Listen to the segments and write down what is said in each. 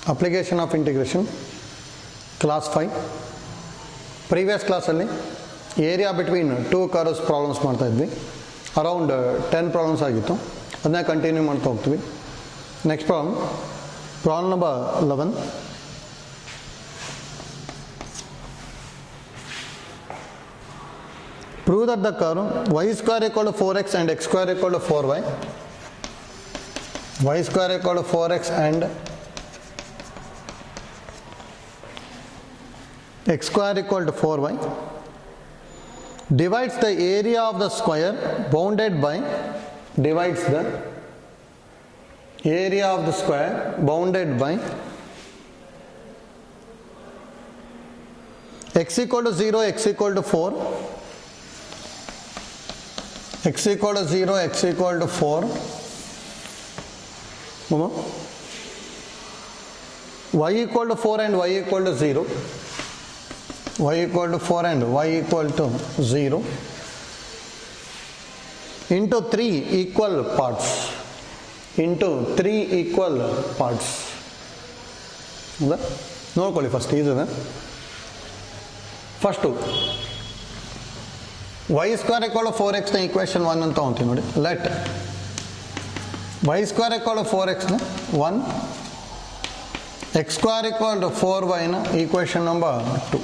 application of integration class 5 previous class alli area between two curves problems ಮಾಡ್ತಾ ಇದ್ವಿ around 10 problems ಆಗಿತ್ತು ಅದನ್ನ continue ಮಾಡ್ತಾ ಹೋಗ್ತೀವಿ next problem number 11 prove that the curve y square equal to 4x and x square equal to 4y y square equal to 4x and x square equal to 4y divides the area of the square bounded by divides the area of the square bounded by x equal to 0 x equal to 4 x equal to 0 x equal to 4 y equal to 4 and y equal to 0 y equal to 4 and y equal to 0 into 3 equal parts ನೋಡ್ಕೊಳ್ಳಿ first ಇದೆ first y square equal to 4x ನ equation 1 ಅಂತ ತಗೊಂತೀವಿ ನೋಡಿ let y square equal to 4x ನ 1 x square equal to 4y ನ equation number 2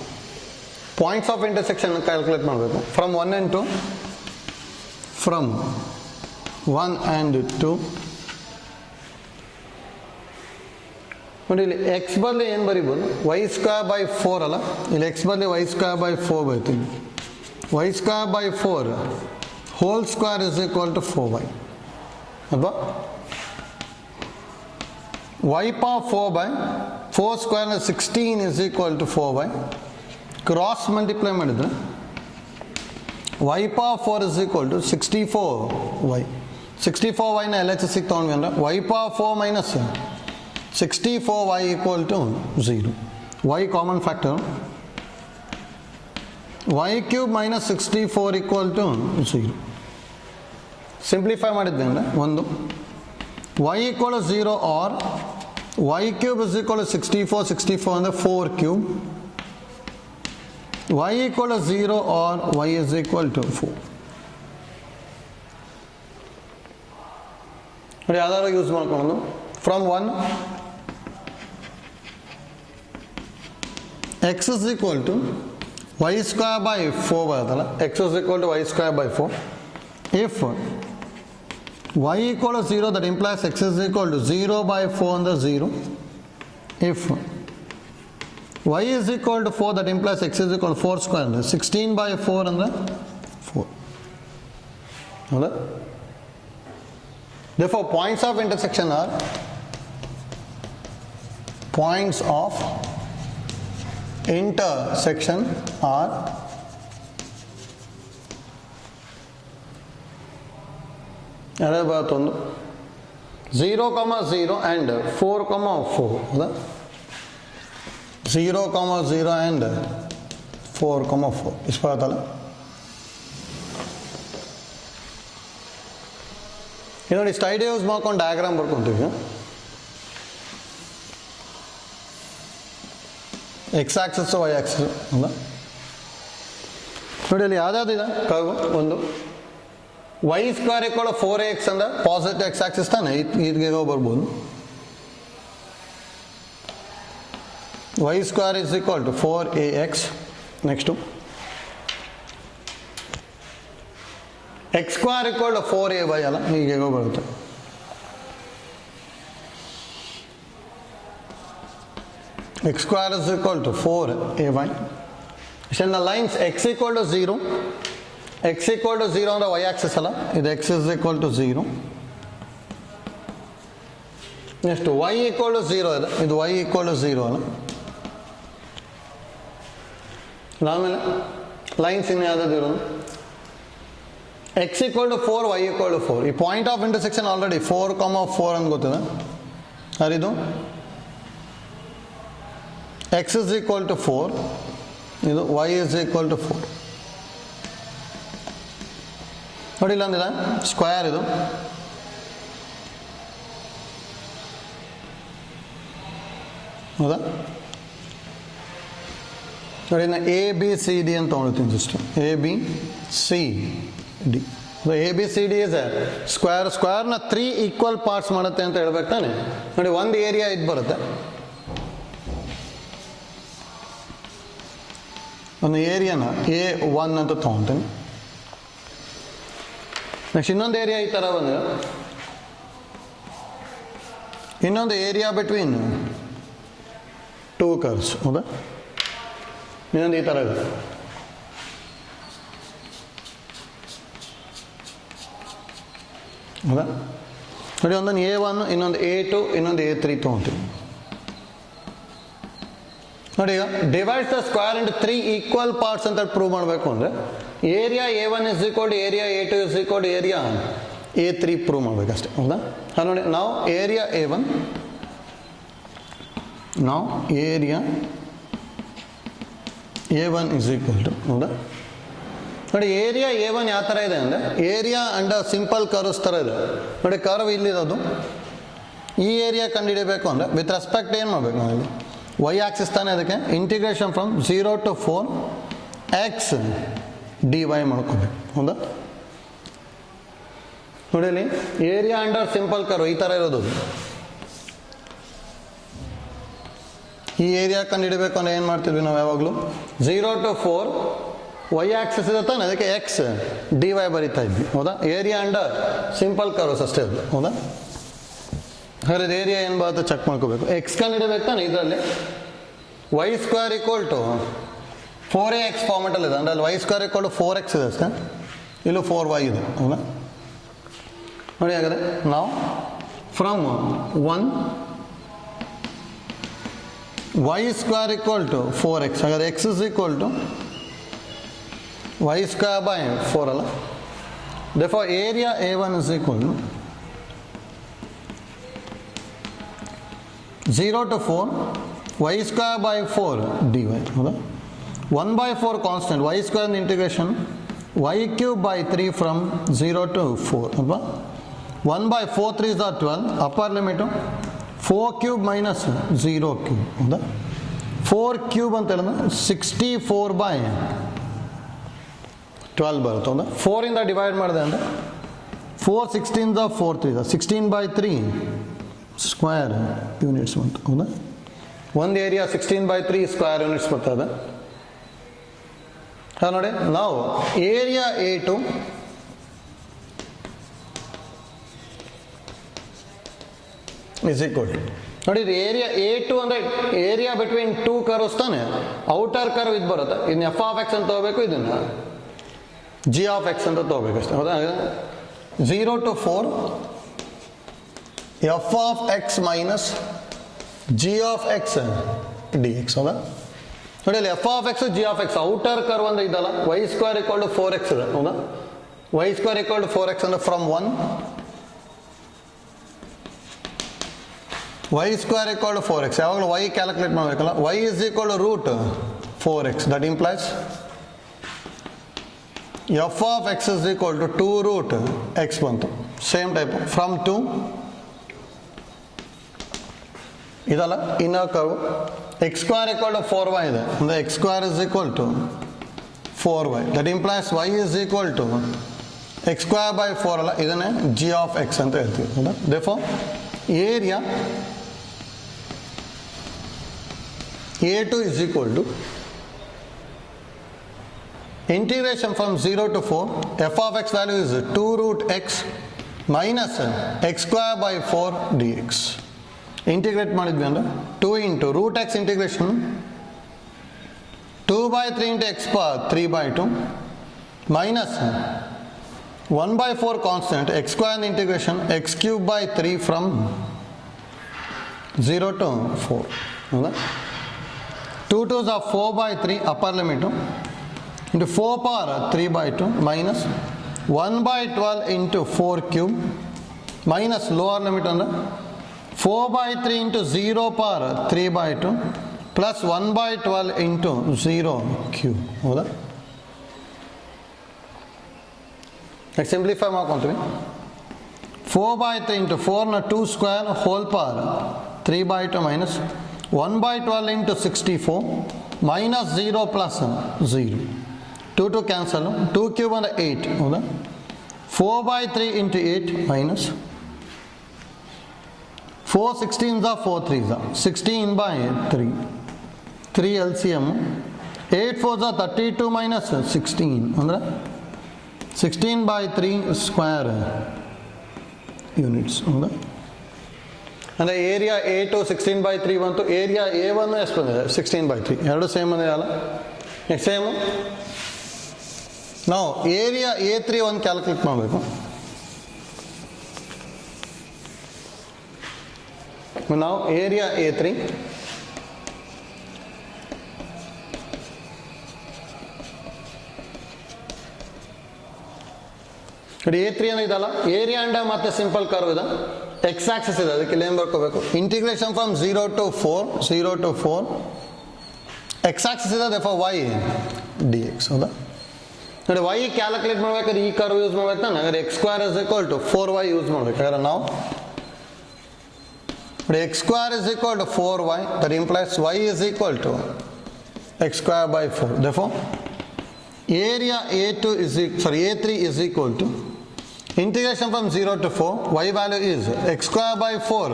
points of intersection calculate ಮಾಡಬೇಕು from 1 and 2 from 1 and 2 ನೋಡಿ ಇಲ್ಲಿ x ಬದಲು ಏನು ಬರಿಬೋದು y square by 4 ಅಲ್ಲ ಇಲ್ಲಿ x ಬದಲು y square by 4 ಬರ್ತೀನಿ y square by 4 whole square is equal to 4y ಅಲ್ವಾ y power 4 by 4 square 16 is equal to 4y cross multiply ಮಾಡಿದ್ರೆ y power 4 is equal to 64y 64y ನ LHS ಗೆ ತಗೊಂಡ್ವಿ ಅಂದ್ರೆ y power 4 minus 64y equal to 0 y common factor y cube minus 64 equal to 0 simplify ಮಾಡಿದ್ವಿ ಅಂದರೆ ಒಂದು y equal to 0 or y cube is equal to 64 ಅಂದರೆ 4 cube y equal to 0 or y is equal to 4 ನೋಡಿ ಯಾವ್ದಾದ್ರು use ಮಾಡ್ಕೊಂಡು from 1 x is equal to y square by 4 ಬರುತ್ತಲ್ಲ x is equal to y square by 4 if y equal to 0 that implies x is equal to 0 by 4 under 0 if y is equal to 4 that implies x is equal to 4 square under 16 by 4 under 4 ಹೌದಾ therefore points of intersection are points of intersection are ಯಾವ್ದು ಬರುತ್ತೆ ಒಂದು 0, 0 and 4, 4 ಹೌದಾ 0, 0 and 4, 4 ಇಷ್ಟು ಬರುತ್ತಲ್ಲ ಇದು ನೋಡಿ ಸ್ಟೈಡ್ ಯೂಸ್ ಮಾಡ್ಕೊಂಡು ಡಯಾಗ್ರಾಮ್ ಬರ್ಕೊತೀವಿ ಎಕ್ಸ್ ಆಕ್ಸಿಸ್ ವೈ ಆಕ್ಸಿಸ್ ಅಲ್ಲ ನೋಡಿ ಅಲ್ಲಿ ಯಾವ್ದಾವ್ದು ಇದೆ ಕರ್ವ್ ಒಂದು ವೈ ಸ್ಕ್ವೇರ್ ಇಕ್ವಲ್ 4ax ಅಂದ್ರೆ ಪಾಸಿಟಿವ್ ಎಕ್ಸ್ ಆಕ್ಸಿಸ್ ತಾನೆ ಇದಕ್ಕೆ ಬರ್ಬೋದು y square is equal to 4ax next x square equal to 4ay ಅಲ್ಲ ಹೀಗೆ ಬರುತ್ತೆ x square is equal to 4ay and the lines x equal to 0 x equal to 0 ಅಂದ್ರೆ y axis ಅಲ್ಲ ಇದು x is equal to 0 next y equal to 0 ಇದೆ ಇದು y equal to 0 ಅಲ್ಲ ಆಮೇಲೆ ಲೈನ್ಸ್ ಇನ್ನು ಯಾವ್ದಾದ್ರು ಇರೋದು x equal to 4 y equal to 4 ಈ ಪಾಯಿಂಟ್ ಆಫ್ ಇಂಟರ್ಸೆಕ್ಷನ್ ಆಲ್ರೆಡಿ 4, 4 ಅಂತ ಗೊತ್ತಿದೆ ಅರಿದು x is equal to 4 ಇದು y is equal to 4 ನೋಡಿ ಇಲ್ಲ ಅಂದಿಲ್ಲ ಸ್ಕ್ವೇರ್ ಇದು ಹೌದಾ? ನೋಡಿ, ನಾನು ಎ ಬಿ ಸಿ ಡಿ ಅಂತ ತೊಗೊಳ್ತೀನಿ system. A B C D. A B C D is ಸ್ಕ್ವೇರ್ನ 3 ಈಕ್ವಲ್ ಪಾರ್ಟ್ಸ್ ಮಾಡುತ್ತೆ ಅಂತ ಹೇಳ್ಬೇಕು ತಾನೆ. ನೋಡಿ, ಒಂದು ಏರಿಯಾ ಇದು ಬರುತ್ತೆ, ಒಂದು ಏರಿಯಾನ A1 ಅಂತ ತೊಗೊತೀನಿ. ನೆಕ್ಸ್ಟ್ ಇನ್ನೊಂದು ಏರಿಯಾ ಈ ಥರ ಬಂದರೆ, ಇನ್ನೊಂದು ಏರಿಯಾ ಬಿಟ್ವೀನ್ 2 ಕರ್ವ್ಸ್. ಹೌದಾ? ಇನ್ನೊಂದು ಈ ಥರ ಇದೆ. ಹೌದಾ? ನೋಡಿ, ಒಂದೊಂದು A1, ಇನ್ನೊಂದು A2, ಇನ್ನೊಂದು A3 ತೊಗೊತೀವಿ. ನೋಡಿ, ಈಗ divide the square into 3 equal parts ಅಂತ ಪ್ರೂವ್ ಮಾಡಬೇಕು ಅಂದರೆ area A1 is equal to area A2 is equal to area A3 prove ಮಾಡಬೇಕಷ್ಟೇ. ಹೌದಾ? ನೋಡಿ, ನಾವು ಏರಿಯಾ A1, ನಾವು area A1 is equal to, ಹೌದಾ? ನೋಡಿ, ಏರಿಯಾ A1 ಯಾವ ಥರ ಇದೆ ಅಂದರೆ ಏರಿಯಾ ಅಂಡರ್ ಸಿಂಪಲ್ ಕರ್ವ್ಸ್ ಥರ ಇದೆ. ನೋಡಿ, ಕರ್ವ್ ಇಲ್ಲಿರೋದು, ಈ ಏರಿಯಾ ಕಂಡುಹಿಡಿಯಬೇಕು ಅಂದರೆ ವಿತ್ ರೆಸ್ಪೆಕ್ಟ್ ಏನು ಮಾಡಬೇಕು ನಾವು ಇಲ್ಲಿ? ವೈ ಆಕ್ಸಿಸ್ ತಾನೇ, ಅದಕ್ಕೆ integration from 0 to 4 x dy ಮಾಡ್ಕೋಬೇಕು. ಹೌದಾ? ನೋಡಿ, ಇಲ್ಲಿ ಏರಿಯಾ ಅಂಡರ್ ಸಿಂಪಲ್ ಕರ್ವ್ ಈ ಥರ ಇರೋದು. ಈ ಏರಿಯಾ ಕಂಡುಹಿಡಬೇಕು ಅಂದರೆ ಏನು ಮಾಡ್ತಿದ್ವಿ ನಾವು ಯಾವಾಗಲೂ? 0 to 4 ವೈ ಆಕ್ಸಿಸ್ ಇದೆ ತಾನೆ, ಅದಕ್ಕೆ ಎಕ್ಸ್ ಡಿ ವೈ ಬರಿತಾ ಇದ್ವಿ. ಹೌದಾ? ಏರಿಯಾ ಅಂಡರ್ ಸಿಂಪಲ್ ಕರ್ವ್ಸ್ ಅಷ್ಟೇ ಅದು. ಹೌದಾ? ಹಾಗಾದ್ರೆ ಏರಿಯಾ ಏನು ಬರುತ್ತೆ ಚೆಕ್ ಮಾಡ್ಕೋಬೇಕು. ಎಕ್ಸ್ ಕಂಡುಹಿಡಬೇಕು ತಾನೆ, ಇದರಲ್ಲಿ y square equal to 4ax ಫಾರ್ಮೆಟಲ್ಲಿ ಇದೆ. ಅಂದರೆ ಅಲ್ಲಿ Y square equal to 4x ಇದೆ ಅಷ್ಟೇ, ಇಲ್ಲೂ 4y ಇದೆ. ಹೌದಾ? ನೋಡಿ, ಹಾಗಾದರೆ ನಾವು from 1 y square equal to 4x, ಹಾಗಾದರೆ x is equal to y square by 4 ಅಲ್ಲ. therefore area A1 is equal to 0 to 4 y square by 4 dy. ಹೌದಾ? 1/4 constant, y square integration y cube by 3 from 0 to 4 ಅಲ್ವಾ? 1/4 3 is 12, upper limit 4 cube minus 0 cube. ಹೌದಾ? 4 cube ಅಂತ ಹೇಳಿದ್ರೆ 64/12 ಬರುತ್ತೆ. ಹೌದಾ? 4 ಇಂದ divide ಮಾಡಿದೆ ಅಂದರೆ 4 16 4 3 16/3 ಸ್ಕ್ವೇರ್ ಯೂನಿಟ್ಸ್ ಬಂತು. ಹೌದಾ? ಒಂದು ಏರಿಯಾ 16/3 ಸ್ಕ್ವೇರ್ ಯೂನಿಟ್ಸ್ ಬರ್ತದೆ. ನೋಡಿ, ನಾವು area A2 is equal to, ನೋಡಿ, ಇದು ಏರಿಯಾ A2 ಅಂದರೆ ಏರಿಯಾ ಬಿಟ್ವೀನ್ 2 ಕರ್ವ್ಸ್ ತಾನೆ. ಔಟರ್ ಕರ್ವ್ ಇದು ಬರುತ್ತೆ, ಇದನ್ನ ಎಫ್ ಆಫ್ ಎಕ್ಸ್ ಅಂತ ತಗೋಬೇಕು, ಇದನ್ನು ಜಿ ಆಫ್ ಎಕ್ಸ್ ಅಂತ ತಗೋಬೇಕು ಅಷ್ಟೇ. ಹೌದಾ? 0 to 4 F of X minus G of X D X. ಹೌದಾ? ನೋಡಿ, ಅಲ್ಲಿ F of X G of X outer curve ಅಂದ್ರೆ ಇದಲ್ಲ, Y square equal to 4x ಇದೆ. ಹೌದಾ? Y square equal to 4x ಅಂದರೆ from 1 y square equal to 4x, ಯಾವಾಗಲೂ y calculate ಮಾಡಬೇಕಲ್ಲ. Y is equal to root 4x, that implies f of x is equal to 2 root x ಬಂತು. Same type from 2 ಇದಲ್ಲ, inner curve x square equal to 4y ಇದೆ, ಅಂದರೆ x square is equal to 4y, that implies y is equal to x square by 4 ಅಲ್ಲ, ಇದನ್ನೇ G of X ಅಂತ ಹೇಳ್ತೀವಿ. ಹೌದಾ? therefore area A2 is equal to integration from 0 to 4 f of x value is 2 root x minus x square by 4 dx. Integrate ಮಾಡಿದ್ವಿ ಅಂದರೆ 2 into root x integration 2/3 into x power 3/2 minus 1/4 constant x square integration x cube by 3 from 0 to 4. ಹೌದಾ? 2 2s are 4/3 upper limit into 4 power 3/2 minus 1/12 into 4 cube minus lower limit ಅಂದರೆ 4/3 into 0 power 3/2 plus 1/12 into 0 cube. ಹೌದಾ? Simplify ಮಾಡ್ಕೊತೀವಿ. 4/3 into 4ನ 2 square whole power 3/2 minus 1 by 12 into 64 minus 0 plus 0. 2 to cancel. 2 cube and 8. 4 by 3 into 8 minus 4 16s are 4 3s are 16 by 3. 3 LCM. 8 4s are 32 minus 16. 16 by 3 square units. And the area A2 16 by 3 ಬಂತು, area A1 ಎಷ್ಟು ಬಂದಿದೆ 16 by 3, ಎರಡು same ಬಂದಿದೆಯಲ್ಲ. Next same ನಾವು area A3 ಒಂದು calculate ಮಾಡಬೇಕು. ನಾವು area A3 A3 ಅಂದ್ರೆ ಇದಲ್ಲ, ಏರಿಯಾ ಅಂಡ ಮತ್ತೆ ಸಿಂಪಲ್ ಕರ್ವ್ ಇದೆ, ಎಕ್ಸ್ ಆಕ್ಸಿಸ್ ಇದೆ, ಅದಕ್ಕೆ ಇಲ್ಲಿ ಏನು ಬರ್ಕೋಬೇಕು, integration from 0 to 4 x axis ಇದೆ, therefore y dx. ಹೌದಾ? ನೋಡಿ y ಕ್ಯಾಲ್ಕುಲೇಟ್ ಮಾಡ್ಬೇಕಾದ್ರೆ ಈ ಕರ್ವ್ ಯೂಸ್ ಮಾಡ್ಬೇಕು ತಾನೆ, ಹಾಗಾದ್ರೆ x square is equal to 4y use ಮಾಡ್ಬೇಕು. ಹಾಗಾದ್ರೆ ನಾವು ನೋಡಿ x square is equal to 4y, that implies y is equal to x square by 4. therefore area A3 is equal to integration from 0 to 4, y value is x square by 4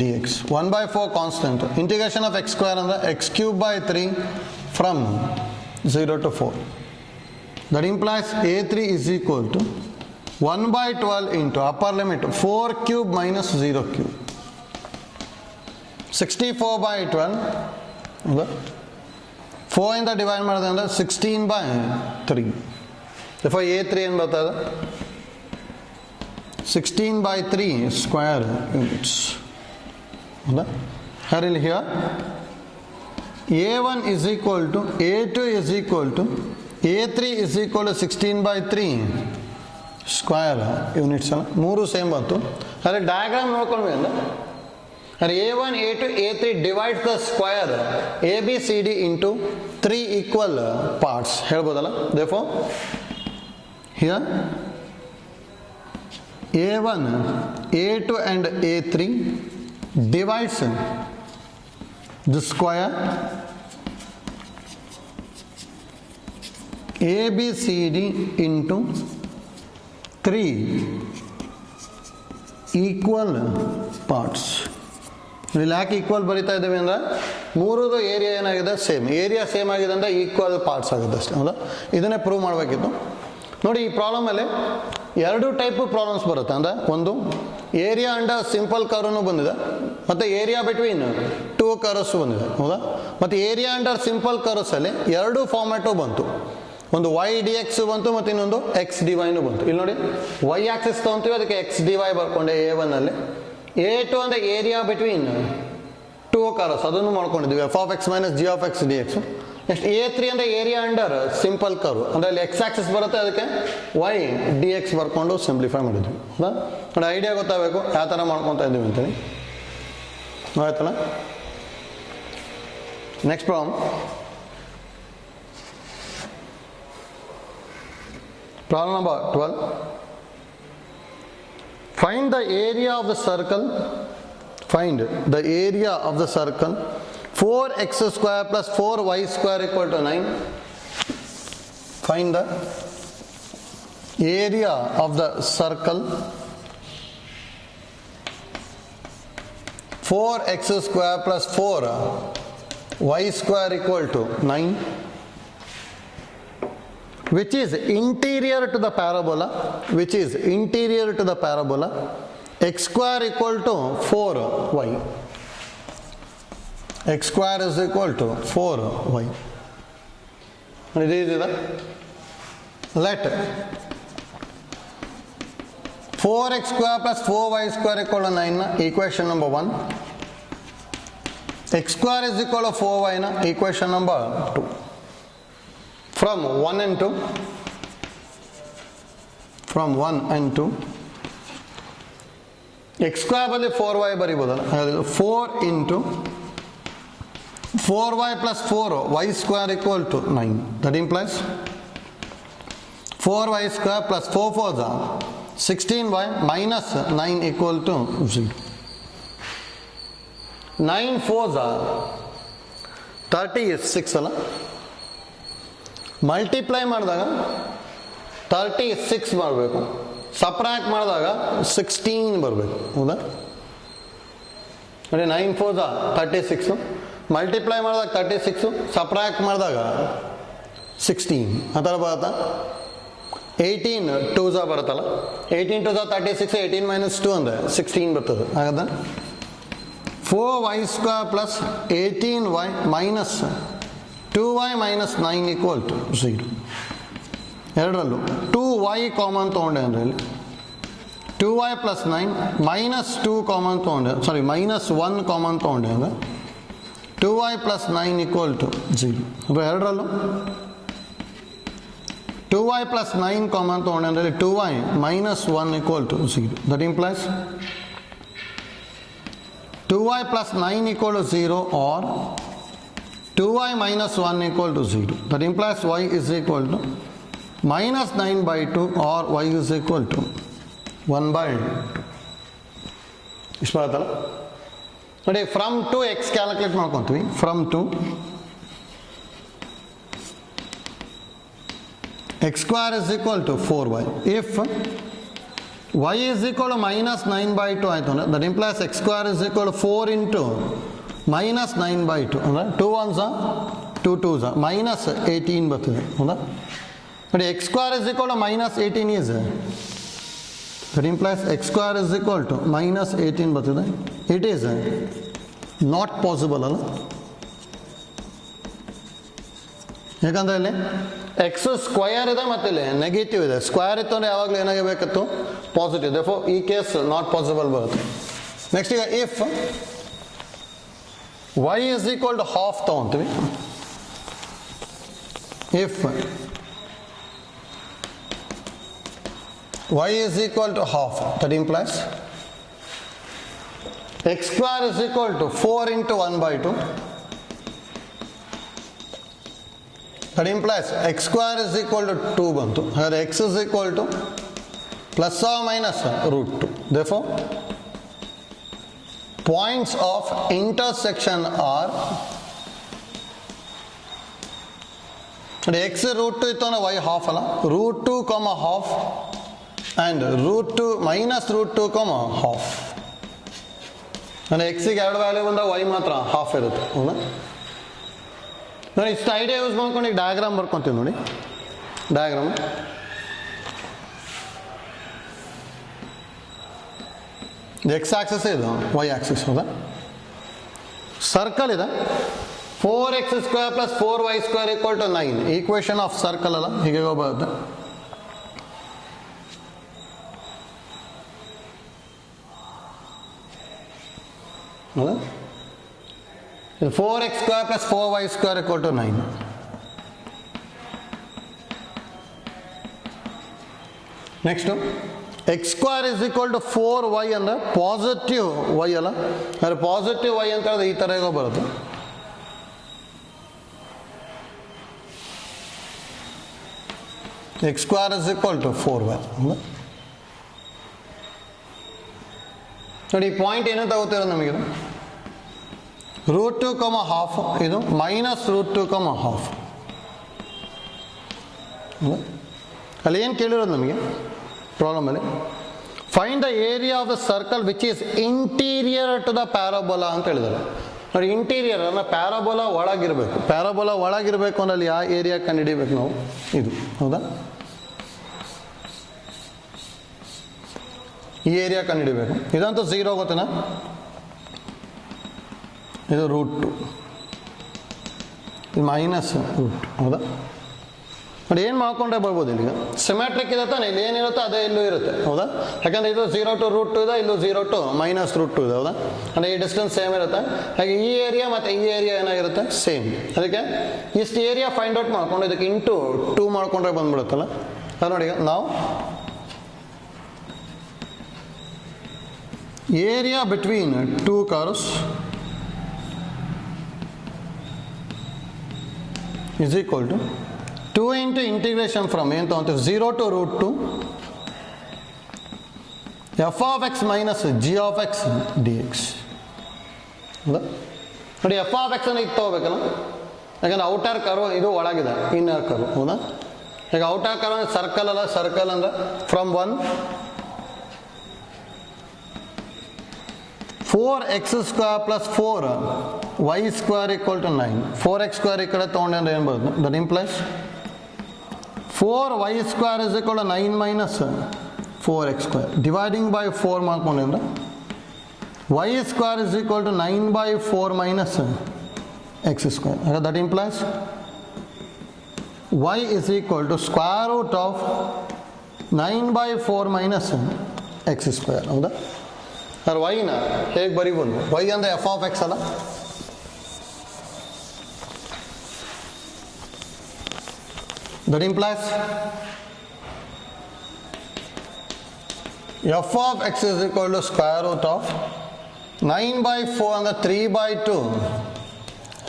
dx. 1 by 4 constant. Integration of x square and x cube by 3 from 0 to 4. That implies A3 is equal to 1 by 12 into upper limit 4 cube minus 0 cube. 64 by 12. 4 ಇಂದ divide ಮಾಡಿದೆ ಅಂದರೆ 16 by 3. therefore A3 ಏನು ಬರ್ತದೆ 16 by 3 square units. ಹೌದಾ? here A1 is equal to A2 is equal to A3 is equal to 16 by 3 square units ಅಲ್ಲ, ಮೂರು same ಬಂತು. ಅದೇ ಡಯಾಗ್ರಾಮ್ ನೋಡ್ಕೊಂಡ್ವಿ ಅಂದ್ರೆ A1, A2, A3 divides the square ABCD into 3 equal parts. ಹೇಳ್ಬೋದಲ್ಲ? therefore here A1, A2 and A3 divides the square ABCD into 3 equal parts. ಇಲ್ಲಿ ಯಾಕೆ equal ಬರಿತಾ ಇದ್ದೇವೆ ಅಂದರೆ ಮೂರದು ಏರಿಯಾ ಏನಾಗಿದೆ ಸೇಮ್, ಏರಿಯಾ ಸೇಮ್ ಆಗಿದೆ ಅಂದರೆ ಈಕ್ವಲ್ ಪಾರ್ಟ್ಸ್ ಆಗುತ್ತೆ ಅಷ್ಟೇ. ಹೌದಾ? ಇದನ್ನೇ ಪ್ರೂವ್ ಮಾಡಬೇಕಿತ್ತು. ನೋಡಿ ಈ ಪ್ರಾಬ್ಲಮಲ್ಲಿ ಎರಡು ಟೈಪ್ ಪ್ರಾಬ್ಲಮ್ಸ್ ಬರುತ್ತೆ. ಅಂದರೆ ಒಂದು ಏರಿಯಾ ಅಂಡರ್ ಸಿಂಪಲ್ ಕರ್ವ್ನು ಬಂದಿದೆ, ಮತ್ತು ಏರಿಯಾ ಬಿಟ್ವೀನ್ 2 ಕರ್ವ್ಸ್ ಬಂದಿದೆ. ಹೌದಾ? ಮತ್ತು ಏರಿಯಾ ಅಂಡರ್ ಸಿಂಪಲ್ ಕರ್ವ್ಸಲ್ಲಿ ಎರಡು ಫಾರ್ಮ್ಯಾಟು ಬಂತು, ಒಂದು y dx ಬಂತು ಮತ್ತು ಇನ್ನೊಂದು x dy ಬಂತು. ಇಲ್ಲಿ ನೋಡಿ y ಆಕ್ಸಿಸ್ ತೊಗೊಂತೀವಿ, ಅದಕ್ಕೆ x dy ಬರ್ಕೊಂಡೆ A1 ಅಲ್ಲಿ. A2 ಅಂದರೆ ಏರಿಯಾ ಬಿಟ್ವೀನ್ 2 ಕರ್ವ್ಸ್, ಅದನ್ನು ಮಾಡ್ಕೊಂಡಿದ್ದೀವಿ, f of x minus g of x dx. Next A3 ಅಂದರೆ ಏರಿಯಾ ಅಂಡರ್ ಸಿಂಪಲ್ ಕರ್ವ್, ಅಂದರೆ ಅಲ್ಲಿ x ಆಕ್ಸಿಸ್ ಬರುತ್ತೆ, ಅದಕ್ಕೆ y dx ಬರ್ಕೊಂಡು ಸಿಂಪ್ಲಿಫೈ ಮಾಡಿದ್ವಿ. ಹೌದಾ? ನೋಡಿ ಐಡಿಯಾ ಗೊತ್ತಾಗಬೇಕು ಯಾವ ಥರ ಮಾಡ್ಕೊತಾ ಇದ್ದೀವಿ ಅಂತೇಳಿ. ಆಯ್ತಲ್ಲ? Next problem number 12. Find the area of the circle. Find the area of the circle 4x square plus 4y square equal to 9. Find the area of the circle 4x square plus 4y square equal to 9, which is interior to the parabola, x square equal to 4y. x square is equal to 4y. Let 4x square plus 4y square equal to 9 na equation number 1. x square is equal to 4y na equation number 2. From 1 and 2, x square ಬದಲು 4y ಬರಿಬೋದಲ್ಲ, 4 into 4y plus 4y square equal to 9. That implies 4y square plus 4 4s are 16y minus 9 equal to 0. 9 4s 36 ಅಲ್ಲ, multiply ಮಾಡಿದಾಗ 36 ಬರಬೇಕು, subtract ಮಾಡಿದಾಗ 16 ಬರಬೇಕು. ಹೌದಾ? ನೋಡಿ 9 4s 36, multiply ಮಾಡಿದಾಗ 36, subtract ಮಾಡಿದಾಗ 16 ಆ ಥರ ಬರುತ್ತಾ? 18 2s ಬರುತ್ತಲ್ಲ, 18 2s 36, 18 - 2 ಅಂದರೆ 16 ಬರ್ತದೆ. ಹಾಗಾದ್ರೆ 4y² + 18y - 2y - 9 = 0. ಎರಡರಲ್ಲೂ 2y ಕಾಮನ್ ತೊಗೊಂಡೆ ಅಂದರೆ ಇಲ್ಲಿ 2y + 9 -2 ಕಾಮನ್ ತೊಗೊಂಡೆ, ಸಾರಿ -1 ಕಾಮನ್ ತೊಗೊಂಡೆ ಅಂದರೆ 2y + 9 = 0. അപ്പോൾ ಎರಡರಲ್ಲೂ 2y + 9 ಕಾಮನ್ ತೊಗೊಂಡೆ ಅಂದರೆ 2y - 1 = 0. That implies 2y + 9 = 0 or 2y - 1 = 0. That implies y is equal to -9/2 or y is equal to 1/2. ಇಷ್ಟು ಬರುತ್ತಲ್ಲ ನೋಡಿ. ಫ್ರಮ್ ಟು ಎಕ್ಸ್ ಕ್ಯಾಲ್ಕುಲೇಟ್ ಮಾಡ್ಕೊತೀವಿ. From to x² is equal to 4y. If y is equal to -9/2 ಆಯಿತು ಅಂದರೆ that implies x² is equal to 4 into -9/2 ಅಂದರೆ 2 1s 2 2s -18 ಬರ್ತದೆ. ಹೌದಾ? ನೋಡಿ x² is equal to -18 is that implies x² is equal to -18 ಬರ್ತದೆ. It is not possible ಅಲ್ಲ, ಯಾಕಂದರೆ ಇಲ್ಲಿ ಎಕ್ಸ್ ಸ್ಕ್ವಯರ್ ಇದೆ ಮತ್ತು ಇಲ್ಲಿ ನೆಗೆಟಿವ್ ಇದೆ. ಸ್ಕ್ವಯರ್ ಇತ್ತು ಅಂದರೆ ಯಾವಾಗಲೂ ಏನಾಗಬೇಕಿತ್ತು? ಪಾಸಿಟಿವ್. ದೇರ್ಫೋರ್ ಈ ಕೇಸ್ ನಾಟ್ ಪಾಸಿಬಲ್ ಬರುತ್ತೆ. ನೆಕ್ಸ್ಟ್ ಈಗ if y is equal to half ತಗೊಂತೀವಿ. If y is equal to half, that implies x² is equal to 4 into 1/2. That implies x² is equal to 2 ಬಂತು. ಹಾಗಾದರೆ x is equal to +or - √2. Therefore points of intersection are x √2 ಇತ್ತು ಅಂದರೆ y half ಅಲ್ಲ, √2, half and √2 -√2, half. ಅಂದರೆ ಎಕ್ಸಿಗೆ 2 value ಬಂದಾಗ y ಮಾತ್ರ half ಇರುತ್ತೆ. ಹೌದಾ? ನೋಡಿ ಇಷ್ಟು ಐಡಿಯಾ ಯೂಸ್ ಮಾಡ್ಕೊಂಡು ಈಗ ಡಯಾಗ್ರಾಮ್ ಬರ್ಕೊತೀವಿ. ನೋಡಿ ಡಯಾಗ್ರಾಮ್ ಎಕ್ಸ್ ಆಕ್ಸಿಸ್ ಇದು ವೈ ಆಕ್ಸಿಸ್. ಹೌದಾ? ಸರ್ಕಲ್ ಇದೆ 4x² + 4y² = 9. Equation of circle ಅಲ್ಲ, ಹೀಗೆ ಬರುತ್ತೆ. ಹೌದಾ? 4x² + 4y² = 9. Next x² is equal to 4y ಅಂದರೆ ಪಾಸಿಟಿವ್ y ಅಲ್ಲ, ಅಂದರೆ ಪಾಸಿಟಿವ್ y ಅಂತ ಹೇಳಿದ್ರೆ ಈ ಥರ ಬರುತ್ತೆ. x² is equal to 4y. ನೋಡಿ ಈ ಪಾಯಿಂಟ್ ಏನು ತಗೋತಿರೋ ನಮಗಿದು √2, half, ಇದು -√2, half. ಅಲ್ಲಿ ಏನು ಕೇಳಿರೋದು ನಮಗೆ ಪ್ರಾಬ್ಲಮಲ್ಲಿ? Find the area of the circle which is interior to the parabola ಅಂತ ಹೇಳಿದ್ದಾರೆ. ನೋಡಿ ಇಂಟೀರಿಯರ್ ಅಂದರೆ ಪ್ಯಾರಾಬೋಲಾ ಒಳಗಿರಬೇಕು. ಪ್ಯಾರಾಬೋಲಾ ಒಳಗಿರಬೇಕು ಅಂದರೆ ಅಲ್ಲಿ ಯಾವ ಏರಿಯಾ ಕಂಡುಹಿಡಿಬೇಕು ನಾವು? ಇದು. ಹೌದಾ? ಈ ಏರಿಯಾ ಕಂಡುಹಿಡಿಬೇಕು. ಇದಂತೂ 0 ಗೊತ್ತೇನಾ? ಇದು √2, ಇದು -√2. ಹೌದಾ? ನೋಡಿ ಏನು ಮಾಡ್ಕೊಂಡ್ರೆ ಬರ್ಬೋದು ಇಲ್ಲಿಗ ಸಿಮೆಟ್ರಿಕ್ ಇದೆ ತಾನೆ, ಇಲ್ಲಿ ಏನಿರುತ್ತೋ ಅದೇ ಇಲ್ಲೂ ಇರುತ್ತೆ. ಹೌದಾ? ಯಾಕಂದರೆ ಇದು 0 to √2 ಇದೆ, ಇಲ್ಲೂ 0 to -√2 ಇದೆ. ಹೌದಾ? ಅಂದರೆ ಈ ಡಿಸ್ಟೆನ್ಸ್ ಸೇಮ್ ಇರುತ್ತೆ. ಹಾಗೆ ಈ ಏರಿಯಾ ಮತ್ತು ಈ ಏರಿಯಾ ಏನಾಗಿರುತ್ತೆ? ಸೇಮ್. ಅದಕ್ಕೆ ಇಷ್ಟು ಏರಿಯಾ ಫೈಂಡ್ ಔಟ್ ಮಾಡ್ಕೊಂಡು ಇದಕ್ಕೆ ಇಂಟು 2 ಮಾಡ್ಕೊಂಡ್ರೆ ಬಂದ್ಬಿಡುತ್ತಲ್ಲ. ಅದು ನೋಡಿ ನಾವು area between 2 curves is equal to 2 into integration from 0 to √2 f of x minus g of x dx. ಹೌದಾ ನೋಡಿ ಎಫ್ ಆಫ್ ಎಕ್ಸ್ ಅನ್ನು ಇದು ತೊಗೋಬೇಕಲ್ಲ, ಯಾಕಂದ್ರೆ ಔಟರ್ ಕರ್ವ್ ಇದು ಒಳಗಿದೆ ಇನ್ನರ್ ಕರ್ವ್. ಹೌದಾ ಈಗ ಔಟರ್ ಕರ್ವ್ ಅಂದರೆ ಸರ್ಕಲ್ ಅಲ್ಲ, ಸರ್ಕಲ್ ಅಂದ್ರೆ from 1 4x square plus 4y square equal to 9. 4x square ಈ ಕಡೆ ತೊಗೊಂಡೆ ಅಂದ್ರೆ ಏನು ಬರುತ್ತೆ? That implies 4y square is equal to 9 minus 4x square dividing by 4 ಮಾಡ್ಕೊಂಡೆ ಅಂದ್ರೆ y square is equal to 9 by 4 minus x square. That implies y is equal to square root of 9 by 4 minus x square. ಹೌದಾ sir y ನ ಹೇಗೆ ಬರೀಬೋದು? y ಅಂದರೆ f of x ಅಲ್ಲ, that implies f of x is equal to square root of 9 by 4 ಅಂದರೆ 3 by 2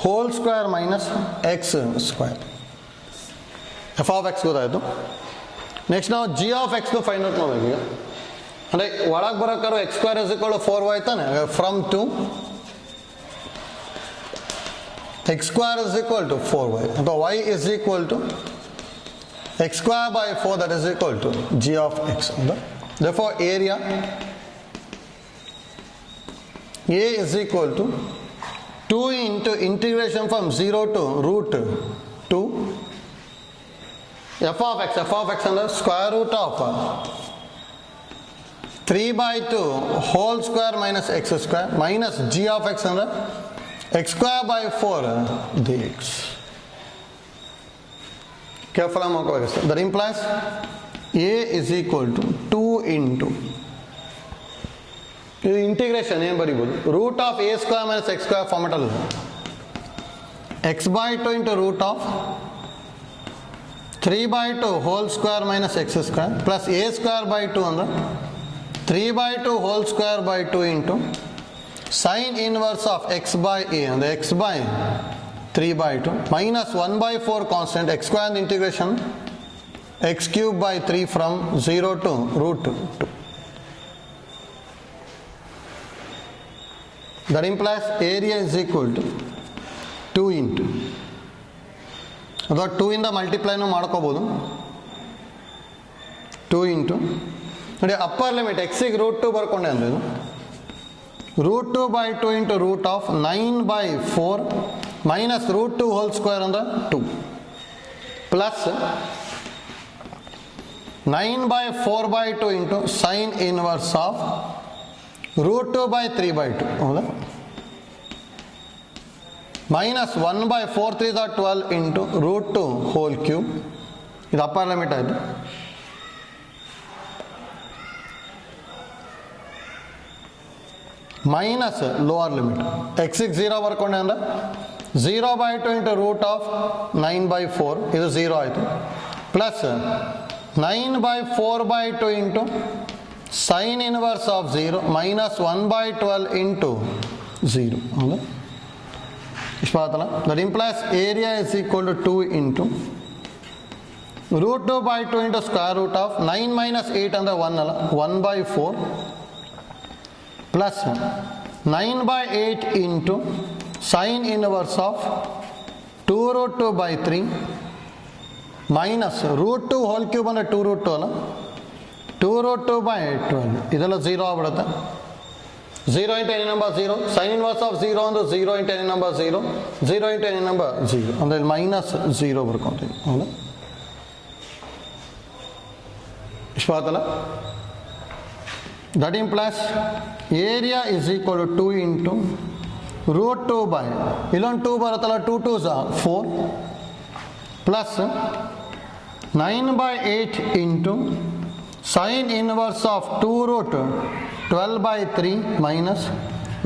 whole square minus x square. F of x ಗೊತ್ತಾಯಿತು. Next ನಾವು g of ಎಕ್ಸ್ದು ಫೈಂಡ್ ಔಟ್ ಮಾಡಬೇಕು. ಈಗ ಅಂದರೆ ಒಳಗೆ ಬರೋಕ್ಕಾರು x square is equal to 4y ತಾನೆ. From to x square is equal to 4y ಅಥವಾ y is equal to x square by 4 that is equal to g of x. therefore area A is equal to 2 into integration from 0 to root 2 f of x. f of x under square root of 3 by 2 whole square minus x square minus g of x under x square by 4 dx. Careful amount. That implies A is equal to 2 into ಇದು integration ಏನು ಬರೀಬೋದು? Root of a square minus x square ಫಾರ್ಮೆಟಲ್ಲಿ x by 2 into root of 3 by 2 whole square minus x square plus a square by 2 ಅಂದರೆ 3 by 2 whole square by 2 into sine inverse of x by a ಅಂದರೆ x by 3 by 2 minus 1 by 4 constant x square integration x cube by 3 from 0 to root 2. That implies area is equal to 2 into ಅಥವಾ 2 ಇಂದ ಮಲ್ಟಿಪ್ಲೈನು ಮಾಡ್ಕೋಬೋದು. 2 into ನೋಡಿ upper limit ಎಕ್ಸಿಗೆ root 2 ಬರ್ಕೊಂಡೆ ಅಂದರೆ ಇದು root 2 by 2 into root of 9 by 4 minus root 2 whole square ಅಂದರೆ 2 plus 9 by 4 by 2 into sine inverse of root 2 by 3 by 2. ಹೌದಾ minus 1 by 4 3 12 into root 2 whole cube. ಇದು ಅಪ್ಪರ್ ಲಿಮಿಟ್ ಆಯಿತು. Minus lower limit ಎಕ್ಸಿಗೆ 0 ಬರ್ಕೊಂಡೆ ಅಂದರೆ 0 by 2 into root of 9 by 4 ಇದು 0 ಆಯಿತು plus 9 by 4 by 2 into sine inverse of 0 minus 1 by 12 into 0. ಹೌದಾ ಇಷ್ಟು ಆಯ್ತಲ್ಲ. That implies area is equal to 2 into root 2 by 2 into square root of 9 minus 8 ಅಂದರೆ 1 ಅಲ್ಲ 1 by 4 plus 9 by 8 into sine inverse of 2 root 2 by 3 minus root 2 whole cube ಅಂದರೆ 2 root 2 ಅಲ್ಲ 2 root 2 by 12 ಇದೆಲ್ಲ 0 ಆಗ್ಬಿಡುತ್ತೆ. 0 into any number 0 sine inverse of 0 ಅಂದರೆ 0 into any number 0 0 into any number 0 ಅಂದರೆ ಇಲ್ಲಿ minus 0 ಬರ್ಕೊತೀವಿ. ಹೌದಾ ಇಷ್ಟು ಆಯ್ತಲ್ಲ. That implies area is equal to 2 into root 2 by ಇಲ್ಲೊಂದು 2 ಬರುತ್ತಲ್ಲ 2 2s 4 plus 9 by 8 into sine inverse of 2 root 12 by 3 minus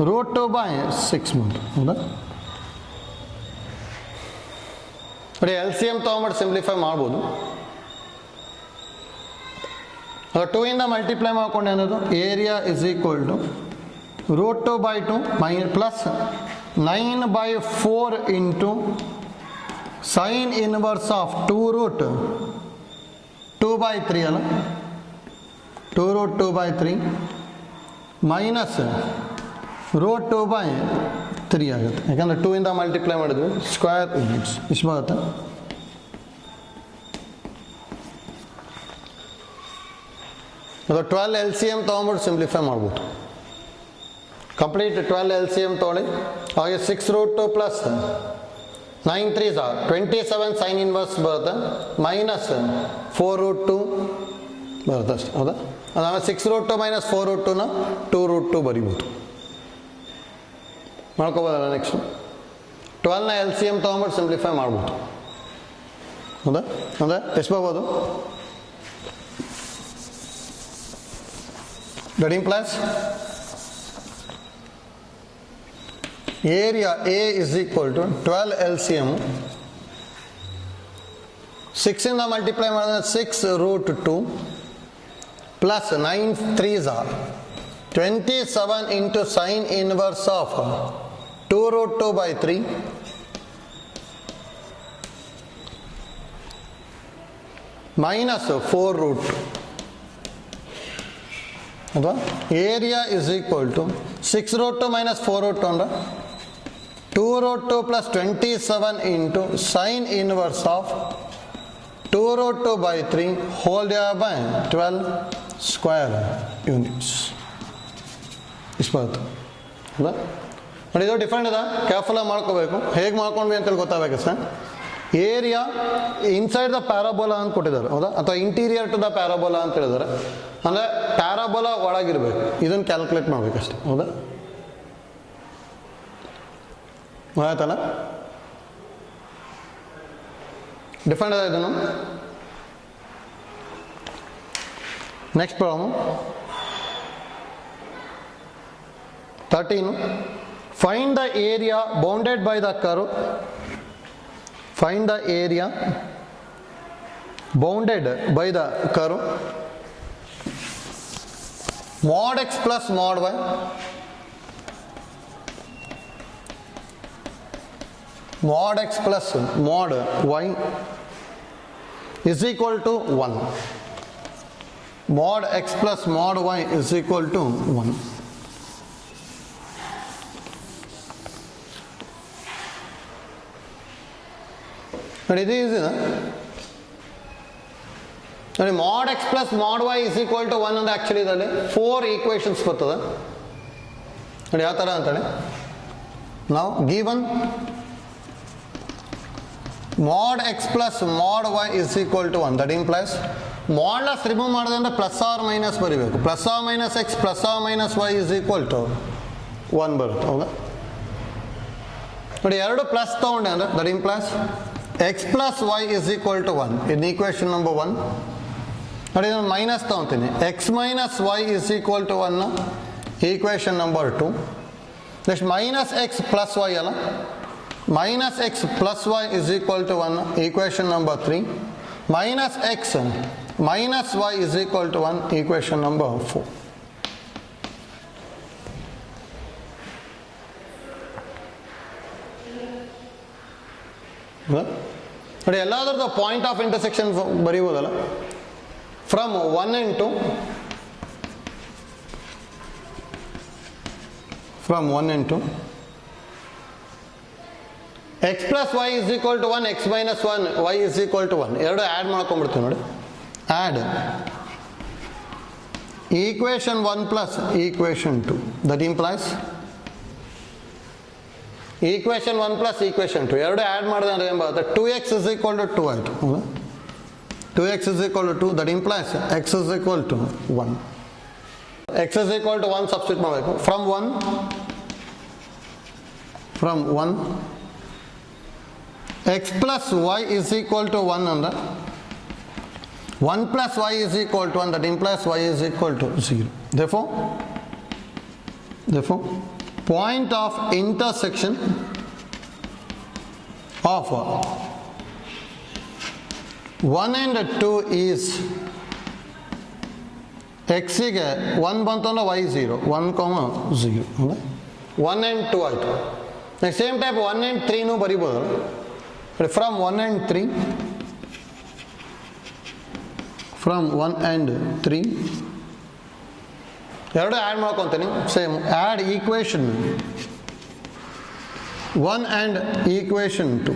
root 2 by 6 ಬಂತು. ಹೌದಾ ನೋಡಿ ಎಲ್ ಸಿ ಎಮ್ ತೊಗೊಂಬಿಟ್ಟು ಸಿಂಪ್ಲಿಫೈ ಮಾಡ್ಬೋದು. 2 ಇಂದ ಮಲ್ಟಿಪ್ಲೈ ಮಾಡ್ಕೊಂಡು ಅನ್ನೋದು area is equal to root 2 by 2 plus 9 by 4 into sine inverse of 2 root 2 by 3 ಅಲ್ಲ 2 root 2 by 3 minus root 2 by 3 ಆಗುತ್ತೆ, ಯಾಕಂದರೆ 2 ಇಂದ ಮಲ್ಟಿಪ್ಲೈ ಮಾಡಿದ್ವಿ, ಸ್ಕ್ವೇರ್ ಯೂನಿಟ್ಸ್ ಇಷ್ಟು ಬರುತ್ತೆ. ಅದು 12 LCM ತೊಗೊಂಬಿಟ್ಟು ಸಿಂಪ್ಲಿಫೈ ಮಾಡ್ಬೋದು. ಕಂಪ್ಲೀಟ್ 12 LCM ತೊಗೊಳ್ಳಿ, ಹಾಗೆ 6√2 plus 9 3s are 27 sine inverse ಬರುತ್ತೆ, ಮೈನಸ್ 4√2 ಬರುತ್ತೆ ಅಷ್ಟೇ. ಹೌದಾ? ಅದಾದ್ಮೇಲೆ 6√2 ಮೈನಸ್ 4√2ನ 2√2 ಬರಿಬೋದು. ಮಾಡ್ಕೋಬೋದಲ್ಲ? ನೆಕ್ಸ್ಟು 12ನ LCM ತೊಗೊಂಬಿಟ್ಟು ಸಿಂಪ್ಲಿಫೈ ಮಾಡ್ಬೋದು. ಹೌದಾ? ಅಂದರೆ ಎಷ್ಟು ಬರ್ಬೋದು? That implies area A is equal to 12 LCM. 6 ಇಂದ ಮಲ್ಟಿಪ್ಲೈ ಮಾಡಿದ್ರೆ 6√2 plus 9 3s are 27 into sin inverse of 2√2 by 3 minus 4√2. ಅಥವಾ area is equal to 6√2 minus 4√2 ಅಂದರೆ 2√2 plus 27 into sine inverse of 2√2 by 3 whole divided by 12 square units ಇಷ್ಟು ಬರುತ್ತೆ. ಹೌದಾ? ನೋಡಿ, ಇದು different ಇದೆ, ಕೇರ್ಫುಲ್ಲಾಗಿ ಮಾಡ್ಕೋಬೇಕು. ಹೇಗೆ ಮಾಡ್ಕೊಂಡ್ವಿ ಅಂತೇಳಿ ಗೊತ್ತಾಗಬೇಕು sir. Area inside the parabola ಅಂತ ಕೊಟ್ಟಿದ್ದಾರೆ, ಹೌದಾ? ಅಥವಾ ಇಂಟೀರಿಯರ್ ಟು ದ ಪ್ಯಾರಾಬೋಲಾ ಅಂತ ಹೇಳಿದ್ದಾರೆ. ಅಂದರೆ ಪ್ಯಾರಾಬೋಲಾ ಒಳಗಿರ್ಬೇಕು, ಇದನ್ನು ಕ್ಯಾಲ್ಕುಲೇಟ್ ಮಾಡಬೇಕಷ್ಟೆ. ಹೌದಾ? ಆಯ್ತಲ್ಲ? ಡಿಫ್ರೆಂಟ್ ಅದ ಇದನ್ನು. Next problem 13. Find the area bounded by the curve. Find the area bounded by the curve mod x plus mod y mod x plus mod y is equal to 1. Mod x plus mod y is equal to 1. ನೋಡಿ, ಇದು ಈಸಿನಾ? ನೋಡಿ, ಮಾಡ್ x plus mod y is equal to 1 ಅಂದರೆ actually ಇದರಲ್ಲಿ 4 equations ಬರ್ತದೆ. ನೋಡಿ ಯಾವ ಥರ ಅಂತೇಳಿ, ನಾವು given mod x plus mod y is equal to 1, that implies modulus remove ಮಾಡಿದೆ ಅಂದರೆ ಪ್ಲಸ್ ಆರ್ ಮೈನಸ್ ಬರೀಬೇಕು. Plus or minus x plus or minus y is equal to 1 ಬರುತ್ತೆ. ಹೌದಾ? ನೋಡಿ, ಎರಡು ಪ್ಲಸ್ ತೊಗೊಂಡೆ ಅಂದರೆ that implies x plus y is equal to 1 in equation number 1. ನೋಡಿ, ನಾನು minus ತೊಗೊತೀನಿ. x minus y is equal to 1 equation number 2. Next minus x plus y ಅಲ್ಲ, minus x plus y is equal to 1 equation number 3. Minus x minus y is equal to 1 equation number 4. ನೋಡಿ, ಎಲ್ಲಾದ್ರದ್ದು point of intersection ಬರೀಬೋದಲ್ಲ. From 1 and 2, from 1 and 2 x plus y is equal to 1, x minus 1 y is equal to 1. ಎರಡು add ಮಾಡ್ಕೊಂಡ್ಬಿಡ್ತೀವಿ. ನೋಡಿ, add equation 1 plus equation 2, that implies equation 1 plus equation 2 ಎರಡು add ಮಾಡಿದೆ ಅಂದರೆ ಏನು ಬರುತ್ತೆ? 2x is equal to 2 ಆಯಿತು. 2x is equal to 2, that implies x is equal to 1. x is equal to 1 substitute ಮಾಡಬೇಕು. From 1 x plus y is equal to 1 ಅಂದರೆ 1 plus y is equal to 1, that implies y is equal to 0. Therefore point of intersection of 1 and 2 is x ಗೆ 1 ಬಂತು ಅಂದರೆ y 0, 1, 0 ಅಂದರೆ 1 and 2 ಆಯಿತು. Next same type 1 and 3 ಬರಿಬೋದು. From 1 and 3, from 1 and 3 ಎರಡು add ಮಾಡ್ಕೊತೀನಿ. Same add equation 1 and equation 2.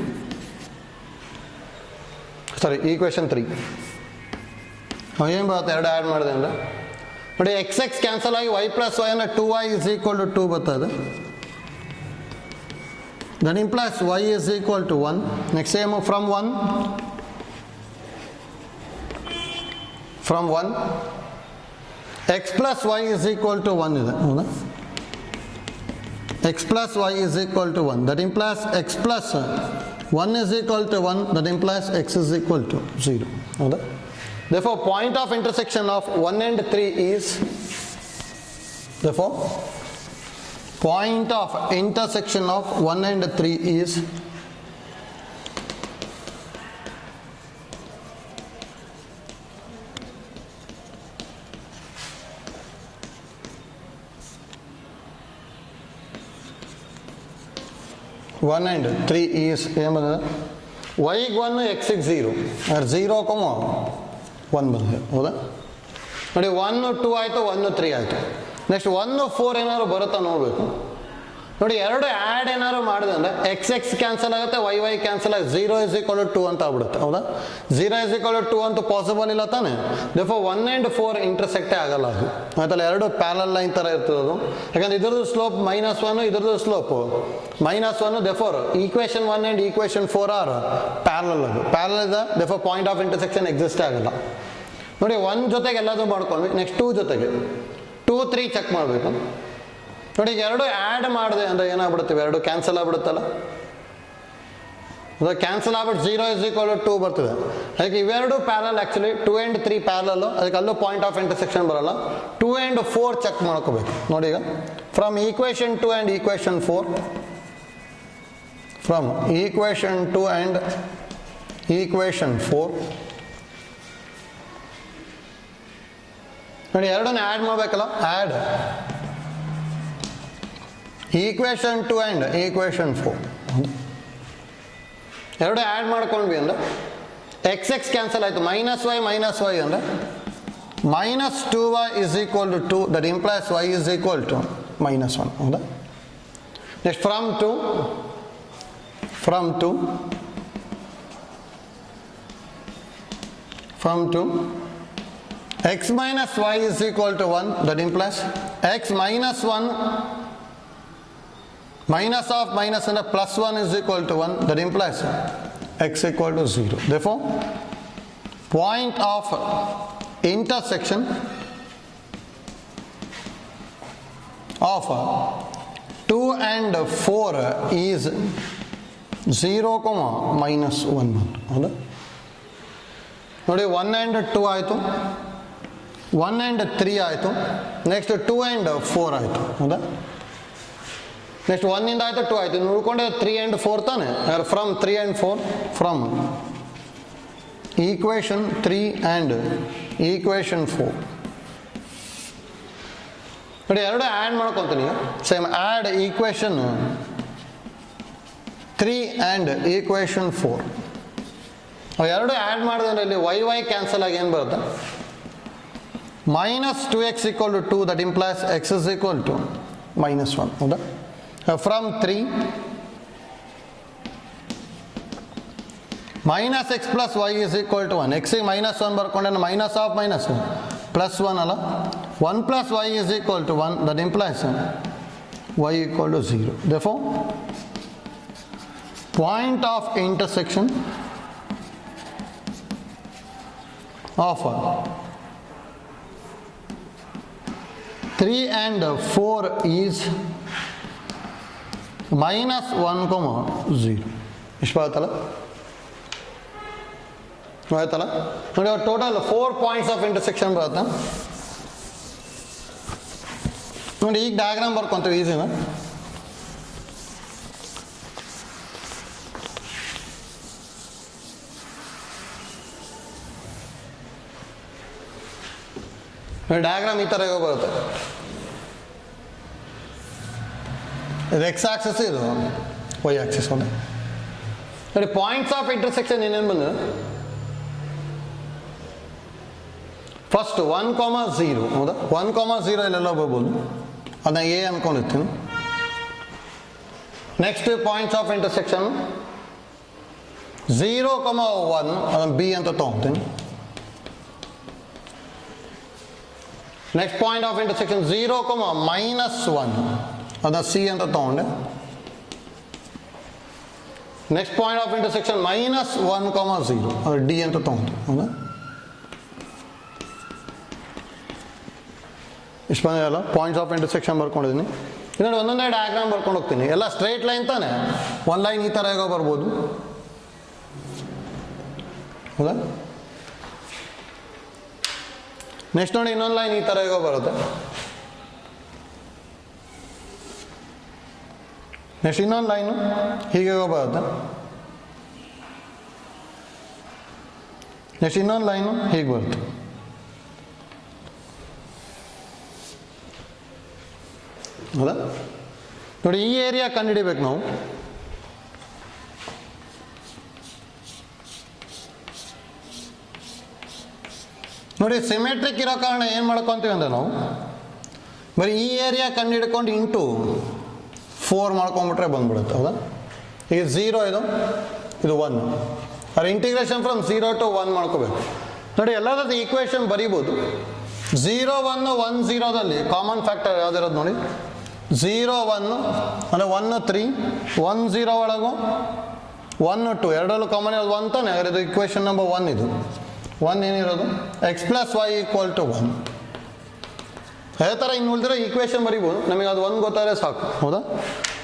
Sorry, equation 3. ಏನು ಬರುತ್ತೆ ಎರಡು ಆ್ಯಡ್ ಮಾಡಿದೆ ಅಂದರೆ ನೋಡಿ ಎಕ್ಸ್ ಎಕ್ಸ್ ಕ್ಯಾನ್ಸಲ್ ಆಗಿ y ಪ್ಲಸ್ ವೈ ಅಂದರೆ 2y ಇಸ್ ಈಕ್ವಲ್ ಟು 2 ಬರ್ತದೆ. That implies y is equal to 1. Next same from 1 x plus y is equal to 1 ಇದೆ ಹೌದಾ. x plus y is equal to 1. That implies x plus 1 is equal to 1. That implies x is equal to 0. ಹೌದಾ. Therefore, point of intersection of 1 and 3 is, therefore, point of intersection of 1 and 3 is one and 3 is y 1 x 0 or 0, 1 ಬಂದಿದೆ ಹೌದಾ. ನೋಡಿ 1 2 ಆಯಿತು, 1 3 ಆಯಿತು. Next 1 4 ಏನಾದ್ರು ಬರುತ್ತಾ ನೋಡಬೇಕು. ನೋಡಿ ಎರಡು ಆ್ಯಡ್ ಏನಾದ್ರು ಮಾಡಿದೆ ಅಂದರೆ ಎಕ್ಸ್ ಎಕ್ಸ್ ಕ್ಯಾನ್ಸಲ್ ಆಗುತ್ತೆ, ವೈ ವೈ ಕ್ಯಾನ್ಸಲ್ ಆಗುತ್ತೆ, 0 ಇಸ್ ಈಕ್ವಲ್ ಟು 2 ಅಂತ ಆಗ್ಬಿಡುತ್ತೆ ಹೌದಾ. 0 ಇಸ್ ಈಕ್ವಲ್ ಟು 2 ಅಂತೂ ಪಾಸಿಬಲ್ ಇಲ್ಲ ತಾನೆ. ದೇರ್ಫೋರ್ 1 and 4 ಇಂಟರ್ಸೆಕ್ಟೇ ಆಗಲ್ಲ ಅದು ಆಯ್ತಲ್ಲ. ಎರಡು ಪ್ಯಾರಲ್ ಲೈನ್ ಥರ ಇರ್ತದೆ ಅದು, ಯಾಕಂದ್ರೆ ಇದ್ರದ್ದು ಸ್ಲೋಪ್ -1, ಇದ್ರದ್ದು slope -1. Therefore equation 1 and equation 4 R parallel. ಅದು ಪ್ಯಾರಲ್ ಇದೆ, ದೇರ್ಫೋರ್ ಪಾಯಿಂಟ್ ಆಫ್ ಇಂಟರ್ಸೆಕ್ಷನ್ ಎಕ್ಸಿಸ್ಟೇ ಆಗಲ್ಲ. ನೋಡಿ 1 ಜೊತೆಗೆ ಎಲ್ಲದೂ ಮಾಡ್ಕೊಂಡ್ವಿ. ನೆಕ್ಸ್ಟ್ 2 ಜೊತೆಗೆ 2 3 ಚೆಕ್ ಮಾಡಬೇಕು. ನೋಡಿ ಈಗ ಎರಡು ಆ್ಯಡ್ ಮಾಡಿದೆ ಅಂದರೆ ಏನಾಗ್ಬಿಡುತ್ತೆ, ಎರಡು ಕ್ಯಾನ್ಸಲ್ ಆಗ್ಬಿಡುತ್ತಲ್ಲ. ಅದು ಕ್ಯಾನ್ಸಲ್ ಆಗ್ಬಿಟ್ಟು 0 ಇಸ್ ಈಕ್ವಲ್ ಟು 2 ಬರ್ತದೆ. ಅದಕ್ಕೆ ಇವೆರಡು ಪ್ಯಾರಲ್ ಆ್ಯಕ್ಚುಲಿ 2 and 3 ಪ್ಯಾರಲ್ಲು, ಅದಕ್ಕೆ ಅಲ್ಲೂ ಪಾಯಿಂಟ್ ಆಫ್ ಇಂಟರ್ಸೆಕ್ಷನ್ ಬರಲ್ಲ. 2 and 4 ಚೆಕ್ ಮಾಡ್ಕೋಬೇಕು. ನೋಡಿ ಈಗ from equation 2 and equation 4, from equation 2 and equation 4 ನೋಡಿ ಎರಡನ್ನ ಆ್ಯಡ್ ಮಾಡಬೇಕಲ್ಲ. ಆ್ಯಡ್ ಈಕ್ವೇಷನ್ 2 and ಈಕ್ವೇಷನ್ 4 ಎರಡು ಆ್ಯಡ್ ಮಾಡ್ಕೊಂಡ್ವಿ ಅಂದರೆ ಎಕ್ಸ್ ಎಕ್ಸ್ ಕ್ಯಾನ್ಸಲ್ ಆಯಿತು, -y ಅಂದರೆ -2y is equal to 2. That implies y is equal to -1 ಹೌದಾ. Next from 2 x minus y is equal to 1. That implies x minus 1 minus of minus and a plus 1 is equal to 1. That implies x equal to 0. Therefore, point of intersection of 2 and 4 is 0, -1. ಹೌದಾ. ನೋಡಿ 1 and 2 ಆಯಿತು, 1 and 3 ಆಯಿತು, next 2 and 4 ಆಯಿತು ಹೌದಾ. Next 1 ಇಂದ ಆಯಿತು, 2 ಆಯಿತು, ನೋಡ್ಕೊಂಡೆ 3 and 4 ತಾನೆ. From 3 and 4, from equation 3 and equation 4 ನೋಡಿ ಎರಡು ಆ್ಯಡ್ ಮಾಡ್ಕೊತೀನಿ. Same add equation 3 and equation 4 ಎರಡು ಆ್ಯಡ್ ಮಾಡಿದ್ರೆ ಇಲ್ಲಿ y ಕ್ಯಾನ್ಸಲ್ ಆಗಿ ಏನು ಬರುತ್ತೆ, -2x equal to 2. That implies x is equal to -1 ಹೌದಾ. From 3 -x plus y is equal to 1. x -1 ಬರ್ಕೊಂಡೆ minus of -1 +1 ಅಲ್ಲ. 1 plus y is equal to 1. That implies y equal to 0. Therefore, point of intersection of 3 and 4 is -1, 0. ಇಷ್ಟು ಬರುತ್ತಲ್ಲ ಆಯ್ತಲ್ಲ. ನೋಡಿ ಅವ್ರು total 4 points of intersection ಬರುತ್ತೆ. ನೋಡಿ ಈಗ diagram ಬರ್ಕೊಂತೀವಿ ಈಸಿನ. Diagram ಈ ಥರ ಬರುತ್ತೆ. ಇದು ಎಕ್ಸ್ ಆಕ್ಸಿಸ್, ಇದು ವೈ ಆಕ್ಸಿಸ್. ನೋಡಿ ಪಾಯಿಂಟ್ಸ್ ಆಫ್ ಇಂಟರ್ಸೆಕ್ಷನ್ ಏನೇನು ಬಂದಿದೆ. ಫಸ್ಟ್ 1, 0 ಹೌದಾ. 1, 0 ಇಲ್ಲೆಲ್ಲ ಬರ್ಬೋದು, ಅದನ್ನ ಎ ಅನ್ಕೊಂಡಿರ್ತೀನಿ. ನೆಕ್ಸ್ಟ್ ಪಾಯಿಂಟ್ಸ್ ಆಫ್ ಇಂಟರ್ಸೆಕ್ಷನ್ 0, 1 ಅದನ್ನು ಬಿ ಅಂತ ತೊಗೊತೀನಿ. ನೆಕ್ಸ್ಟ್ ಪಾಯಿಂಟ್ ಆಫ್ ಇಂಟರ್ಸೆಕ್ಷನ್ 0, -1 ಅದನ್ನು ಸಿ ಅಂತ ತೊಗೊಂಡೆ. ನೆಕ್ಸ್ಟ್ ಪಾಯಿಂಟ್ ಆಫ್ ಇಂಟರ್ಸೆಕ್ಷನ್ -1, 0 ಅದು ಡಿ ಅಂತ ತೊಗೊಂಡು. ಹೌದಾ, ಇಷ್ಟು ಬಂದಿಲ್ಲ ಪಾಯಿಂಟ್ಸ್ ಆಫ್ ಇಂಟರ್ಸೆಕ್ಷನ್ ಬರ್ಕೊಂಡಿದ್ದೀನಿ. ಇನ್ನೊಂದು ಒಂದೊಂದೇ ಡಯಾಗ್ರಾಮ್ ಬರ್ಕೊಂಡು ಹೋಗ್ತೀನಿ. ಎಲ್ಲ ಸ್ಟ್ರೈಟ್ ಲೈನ್ ತಾನೆ, ಒಂದು ಲೈನ್ ಈ ಥರ ಹೇಗೋ ಬರ್ಬೋದು. ಹೌದಾ, ನೆಕ್ಸ್ಟ್ ನೋಡಿ ಇನ್ನೊಂದು ಲೈನ್ ಈ ಥರ ಹೇಗೋ ಬರುತ್ತೆ. ನೆಕ್ಸ್ಟ್ ಇನ್ನೊಂದು ಲೈನು ಹೀಗೇಗೋ ಬರುತ್ತೆ. ನೆಕ್ಸ್ಟ್ ಇನ್ನೊಂದು ಲೈನು ಹೀಗೆ ಬರುತ್ತೆ. ಹೌದಾ, ನೋಡಿ ಈ ಏರಿಯಾ ಕಂಡುಹಿಡಿಬೇಕು ನಾವು. ನೋಡಿ ಸಿಮೆಟ್ರಿಕ್ ಇರೋ ಕಾರಣ ಏನು ಮಾಡ್ಕೊತೀವಿ ಅಂದರೆ ನಾವು ಬರೀ ಈ ಏರಿಯಾ ಕಂಡುಹಿಡ್ಕೊಂಡು ಇಂಟು 4 ಮಾಡ್ಕೊಂಬಿಟ್ರೆ ಬಂದ್ಬಿಡುತ್ತೆ. ಹೌದಾ, ಈಗ 0 ಇದು 1, ಅದ್ರ ಇಂಟಿಗ್ರೇಷನ್ ಫ್ರಮ್ 0 to 1 ಮಾಡ್ಕೋಬೇಕು. ನೋಡಿ ಎಲ್ಲದರದ್ದು ಈಕ್ವೇಷನ್ ಬರೀಬೋದು. 0, 1, 1, 0ದಲ್ಲಿ ಕಾಮನ್ ಫ್ಯಾಕ್ಟರ್ ಯಾವುದಿರೋದು ನೋಡಿ. 0, 1 ಅಂದರೆ 1, 3, 1, 0 ಒಳಗು 1, 2 ಎರಡರಲ್ಲೂ ಕಾಮನ್ ಇರೋದು 1 ತಾನೆ. ಇದು ಇಕ್ವೇಷನ್ ನಂಬರ್ 1. ಇದು 1 ಏನಿರೋದು x + y = 1. ಅದೇ ಥರ ಇನ್ನು ಉಳಿದಿರೋ ಈಕ್ವೇಷನ್ ಬರೀಬೋದು. ನಮಗೆ ಅದು 1 ಗೊತ್ತಾದರೆ ಸಾಕು. ಹೌದಾ,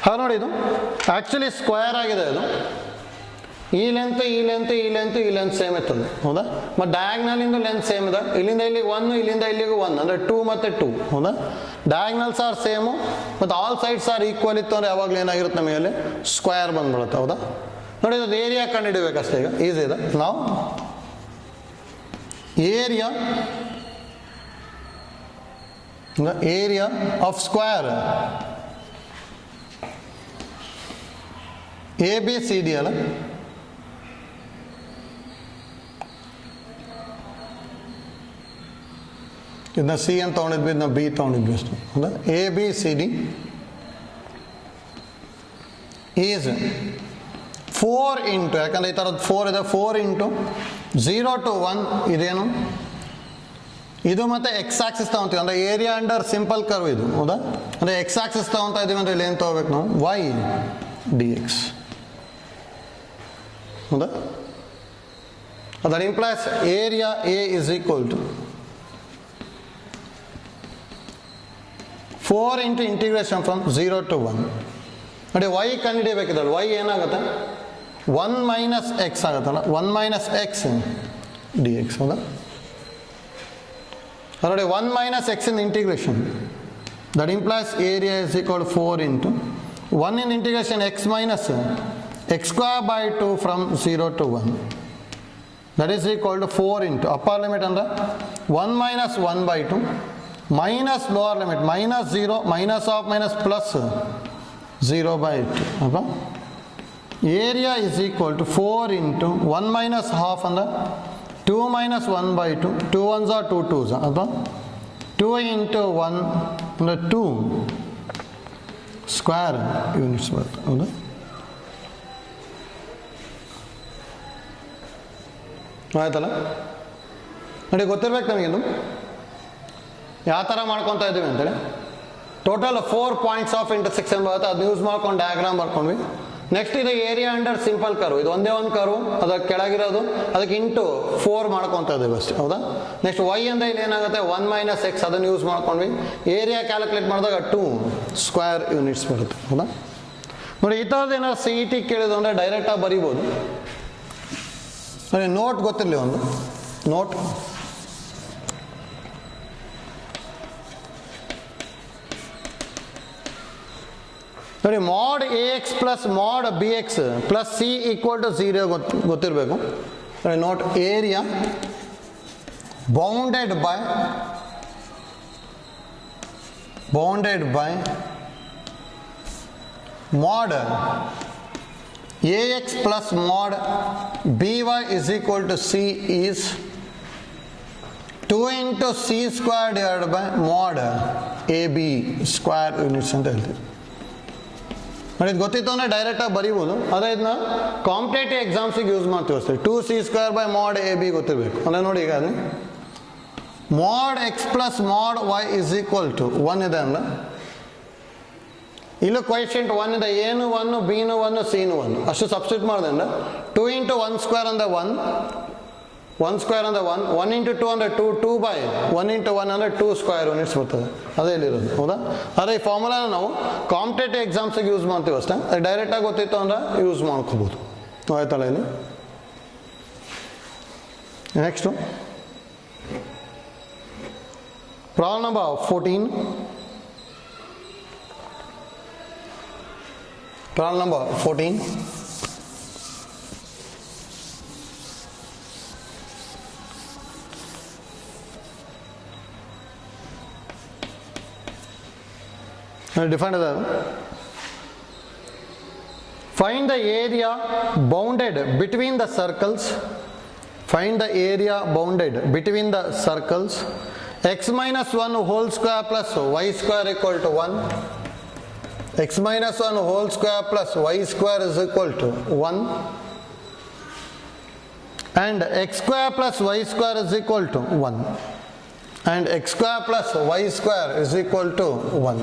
ಹಾಗೆ ನೋಡಿ ಇದು ಆ್ಯಕ್ಚುಲಿ ಸ್ಕ್ವೇರ್ ಆಗಿದೆ. ಇದು ಈ ಲೆಂತ್ ಸೇಮ್ ಇರ್ತದೆ. ಹೌದಾ, ಮತ್ತು ಡಯಾಗ್ನಲಿಂದ ಲೆಂತ್ ಸೇಮ್ ಇದೆ. ಇಲ್ಲಿಂದ ಇಲ್ಲಿಗೆ 1, ಇಲ್ಲಿಂದ ಇಲ್ಲಿಗೂ 1 ಅಂದರೆ 2 ಮತ್ತು 2. ಹೌದಾ, ಡಯಾಗ್ನಲ್ಸ್ ಆರ್ ಸೇಮು ಮತ್ತು ಆಲ್ ಸೈಡ್ಸ್ ಆರ್ ಈಕ್ವಲ್ ಇತ್ತು ಅಂದರೆ ಯಾವಾಗಲೂ ಏನಾಗಿರುತ್ತೆ ನಮಗೆ ಅಲ್ಲಿ ಸ್ಕ್ವೇರ್ ಬಂದ್ಬಿಡುತ್ತೆ. ಹೌದಾ, ನೋಡಿ ಅದು ಏರಿಯಾ ಕಂಡುಹಿಡಿಬೇಕಷ್ಟೇ. ಈಗ ಈಸಿ ಇದೆ. ನಾವು ಏರಿಯಾ ಆಫ್ ಸ್ಕ್ವೇರ್ ABCD ಅಲ್ಲ, ಇದನ್ನ ಸಿ ಅಂತ ತೊಗೊಂಡಿದ್ವಿ, ಇದನ್ನ ಬಿ ತೊಗೊಂಡಿದ್ವಿ ಅಷ್ಟು. ಹೌದಾ, ABCD ಈಸ್ 4 ಇಂಟು, ಯಾಕಂದರೆ ಈ ಥರದ್ದು 4 ಇದೆ, 4 ಇಂಟು 0 to 1 ಇದೇನು ಇದು, ಮತ್ತು ಎಕ್ಸ್ ಆಕ್ಸಿಸ್ ತೊಗೊತೀವಿ ಅಂದರೆ ಏರಿಯಾ ಅಂಡರ್ ಸಿಂಪಲ್ ಕರ್ವ್ ಇದು. ಹೌದಾ, ಅಂದರೆ ಎಕ್ಸ್ ಆಕ್ಸಿಸ್ ತೊಗೊತಾ ಇದ್ದೀವಿ ಅಂದರೆ ಇಲ್ಲಿ ಏನು ತೊಗೋಬೇಕು ನಾವು, y dx. ಹೌದಾ, ಅದರ implies area A is equal to 4 into integration from 0 to 1. ನೋಡಿ y ಕಂಡುಹಿಡಿಯಬೇಕಿದ್ದಲ್ಲ, y ಏನಾಗುತ್ತೆ 1 - x ಆಗುತ್ತಲ್ಲ, 1 - x dx. ಹೌದಾ, ನೋಡಿ 1 - x in integration, that implies area is equal to 4 into 1 in integration x minus x²/2 from 0 to 1, that is equal to 4 into upper limit under 1 minus 1/2 minus lower limit -0 minus half minus plus 0/2. okay? Area is equal to 4 into 1 minus half under 2 minus 1/2, 2 ones are 2 2s, ಅಥವಾ 2 into 1 ಅಂದರೆ 2 square units ಬರುತ್ತೆ. ಹೌದಾ, ಆಯ್ತಲ್ಲ. ನೋಡಿ ಗೊತ್ತಿರ್ಬೇಕು ನಮಗಿದು ಯಾವ ಥರ ಮಾಡ್ಕೊತಾ ಇದ್ದೀವಿ ಅಂತೇಳಿ. ಟೋಟಲ್ 4 ಪಾಯಿಂಟ್ಸ್ ಆಫ್ ಇಂಟರ್ಸೆಕ್ಷನ್ ಬರುತ್ತೆ, ಅದನ್ನ ಯೂಸ್ ಮಾಡ್ಕೊಂಡು ಡಯಾಗ್ರಾಮ್ ಬರ್ಕೊಂಡ್ವಿ. ನೆಕ್ಸ್ಟ್ ಇದು ಏರಿಯಾ ಅಂಡರ್ ಸಿಂಪಲ್ ಕರ್ವ್, ಇದು ಒಂದೇ ಒಂದು ಕರ್ವ್, ಅದಕ್ಕೆ ಕೆಳಗಿರೋದು ಅದಕ್ಕೆ ಇಂಟು 4 ಮಾಡ್ಕೊತಾ ಇದ್ದೀವಿ ಅಷ್ಟೇ. ಹೌದಾ, ನೆಕ್ಸ್ಟ್ y ಅಂದರೆ ಇಲ್ಲಿ ಏನಾಗುತ್ತೆ 1 - x, ಅದನ್ನು ಯೂಸ್ ಮಾಡ್ಕೊಂಡ್ವಿ. ಏರಿಯಾ ಕ್ಯಾಲ್ಕುಲೇಟ್ ಮಾಡಿದಾಗ 2 ಸ್ಕ್ವೇರ್ ಯೂನಿಟ್ಸ್ ಬರುತ್ತೆ. ಹೌದಾ, ನೋಡಿ ಈ ಥರದ್ದು ಏನಾದ್ರು CET ಕೇಳಿದ್ರು ಅಂದರೆ ಡೈರೆಕ್ಟಾಗಿ ಬರಿಬೋದು. ನೋಡಿ ನೋಟ್ ಗೊತ್ತಿರಲಿ, ಒಂದು ನೋಟ್ ನೋಡಿ mod AX plus mod BX plus C equal to 0 ಗೊತ್ತಿರಬೇಕು. ನೋಡಿ note area bounded by mod AX plus mod BY is equal to C is 2 into C square divided by mod AB square units ಅಂತ ಹೇಳ್ತೀವಿ. ನೋಡಿ ಇದು ಗೊತ್ತಿತ್ತು ಅಂದರೆ ಡೈರೆಕ್ಟಾಗಿ ಬರೀಬೋದು, ಅದೇ ಇದನ್ನ ಕಾಂಪಿಟೇಟಿವ್ ಎಕ್ಸಾಮ್ಸಿಗೆ ಯೂಸ್ ಮಾಡ್ತೀವಿ ಅಷ್ಟೇ. 2c² mod AB ಗೊತ್ತಿರಬೇಕು. ಅಂದರೆ ನೋಡಿ ಈಗ ಅಲ್ಲಿ mod x plus mod y is equal to 1 ಇದೆ ಅಂದ್ರೆ ಇಲ್ಲೂ ಕ್ವೈಶೆಂಟ್ 1 ಇದೆ, ಏನು 1, ಬಿನು 1, ಸಿನು 1 ಅಷ್ಟು ಸಬ್ಸ್ಟಿಟ್ಯೂಟ್ ಮಾಡಿದೆ ಅಂದರೆ 2 × 1² ಅಂದರೆ 1, 1² ಅಂದರೆ 1, 1 × 2 ಅಂದರೆ 2, 2/1 × 1 ಅಂದರೆ 2 ಸ್ಕ್ವೇರ್ ಯೂನಿಟ್ಸ್ ಬರ್ತದೆ. ಅದೇ ಇಲ್ಲಿರೋದು, ಹೌದಾ? ಅದೇ ಈ ಫಾರ್ಮುಲಾನ ನಾವು ಕಾಂಪಿಟೇಟಿವ್ ಎಕ್ಸಾಮ್ಸಿಗೆ ಯೂಸ್ ಮಾಡ್ತೀವಿ ಅಷ್ಟೇ. ಅದು ಡೈರೆಕ್ಟಾಗಿ ಗೊತ್ತಿತ್ತು ಅಂದರೆ ಯೂಸ್ ಮಾಡ್ಕೋಬೋದು. ಆಯ್ತಲ್ಲ ಇಲ್ಲಿ. Next problem number 14. Problem number 14. Defined as find the area bounded between the circles. Find the area bounded between the circles. X minus 1 whole square plus y square equal to 1. X minus 1 whole square plus y square is equal to 1. And x square plus y square is equal to 1. And x square plus y square is equal to 1.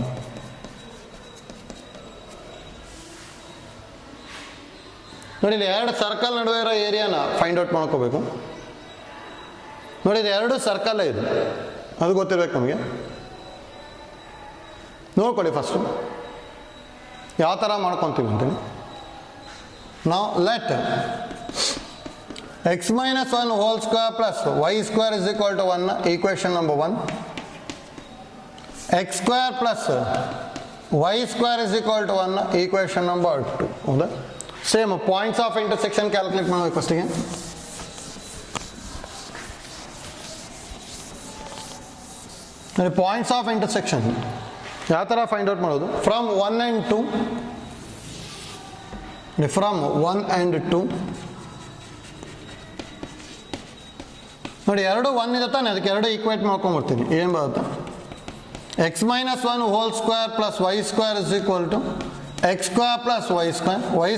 ನೋಡಿ ಇಲ್ಲಿ ಎರಡು circle ನಡುವೆ ಇರೋ ಏರಿಯಾನ find out ಮಾಡ್ಕೋಬೇಕು. ನೋಡಿ ಇದು ಎರಡು circle ಇದೆ, ಅದು ಗೊತ್ತಿರ್ಬೇಕು ನಮಗೆ. ನೋಡ್ಕೊಳ್ಳಿ ಫಸ್ಟು ಯಾವ ಥರ ಮಾಡ್ಕೊತೀವಿ ಅಂತೇಳಿ. ನಾವು let x minus 1 whole square plus y square is equal to 1 equation number 1. x square plus y square is equal to 1 equation number 2. ಹೌದಾ? Same points of intersection calculate ಮಾಡಬೇಕು ಫಸ್ಟಿಗೆ. ಪಾಯಿಂಟ್ಸ್ ಆಫ್ ಇಂಟರ್ಸೆಕ್ಷನ್ ಯಾವ ಥರ find out ಮಾಡೋದು? From 1 and 2. From 1 and 2 ನೋಡಿ ಎರಡು 1 ಇದೆ ತಾನೆ, ಅದಕ್ಕೆ ಎರಡು ಈಕ್ವೇಟ್ ಮಾಡ್ಕೊಂಡ್ಬರ್ತೀನಿ. ಏನು ಬರುತ್ತೆ? x minus 1 whole square plus y square is equal to x square plus y square. Y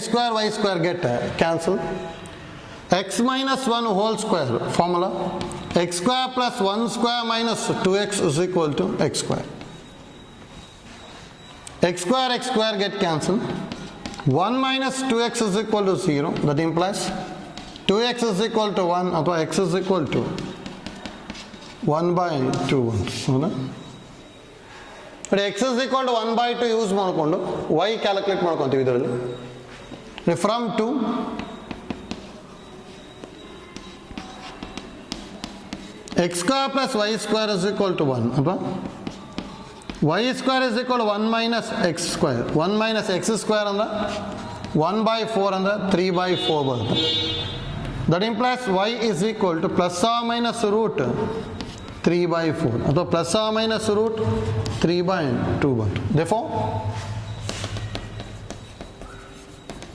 square get cancelled. x minus 1 whole square formula x square plus 1 square minus 2x is equal to x square. X square get cancelled. 1 minus 2x is equal to 0. That implies 2x is equal to 1 ಅಥವಾ x is equal to 1/2. ಹೌದಾ? But x is equal to 1/2 use ಮಾಡಿಕೊಂಡು y calculate ಮಾಡ್ಕೊತೀವಿ ಇದರಲ್ಲಿ. From 2 x square plus y square is equal to 1 ಅಥವಾ y square is equal to 1 minus x square. 1 minus x square ಅಂದ್ರೆ 1/4 ಅಂದ್ರೆ 3/4 ಬರುತ್ತೆ. That implies y is equal to plus or minus root 3/4 ಅಥವಾ plus or minus root 3/2 ಬಂತು. Therefore,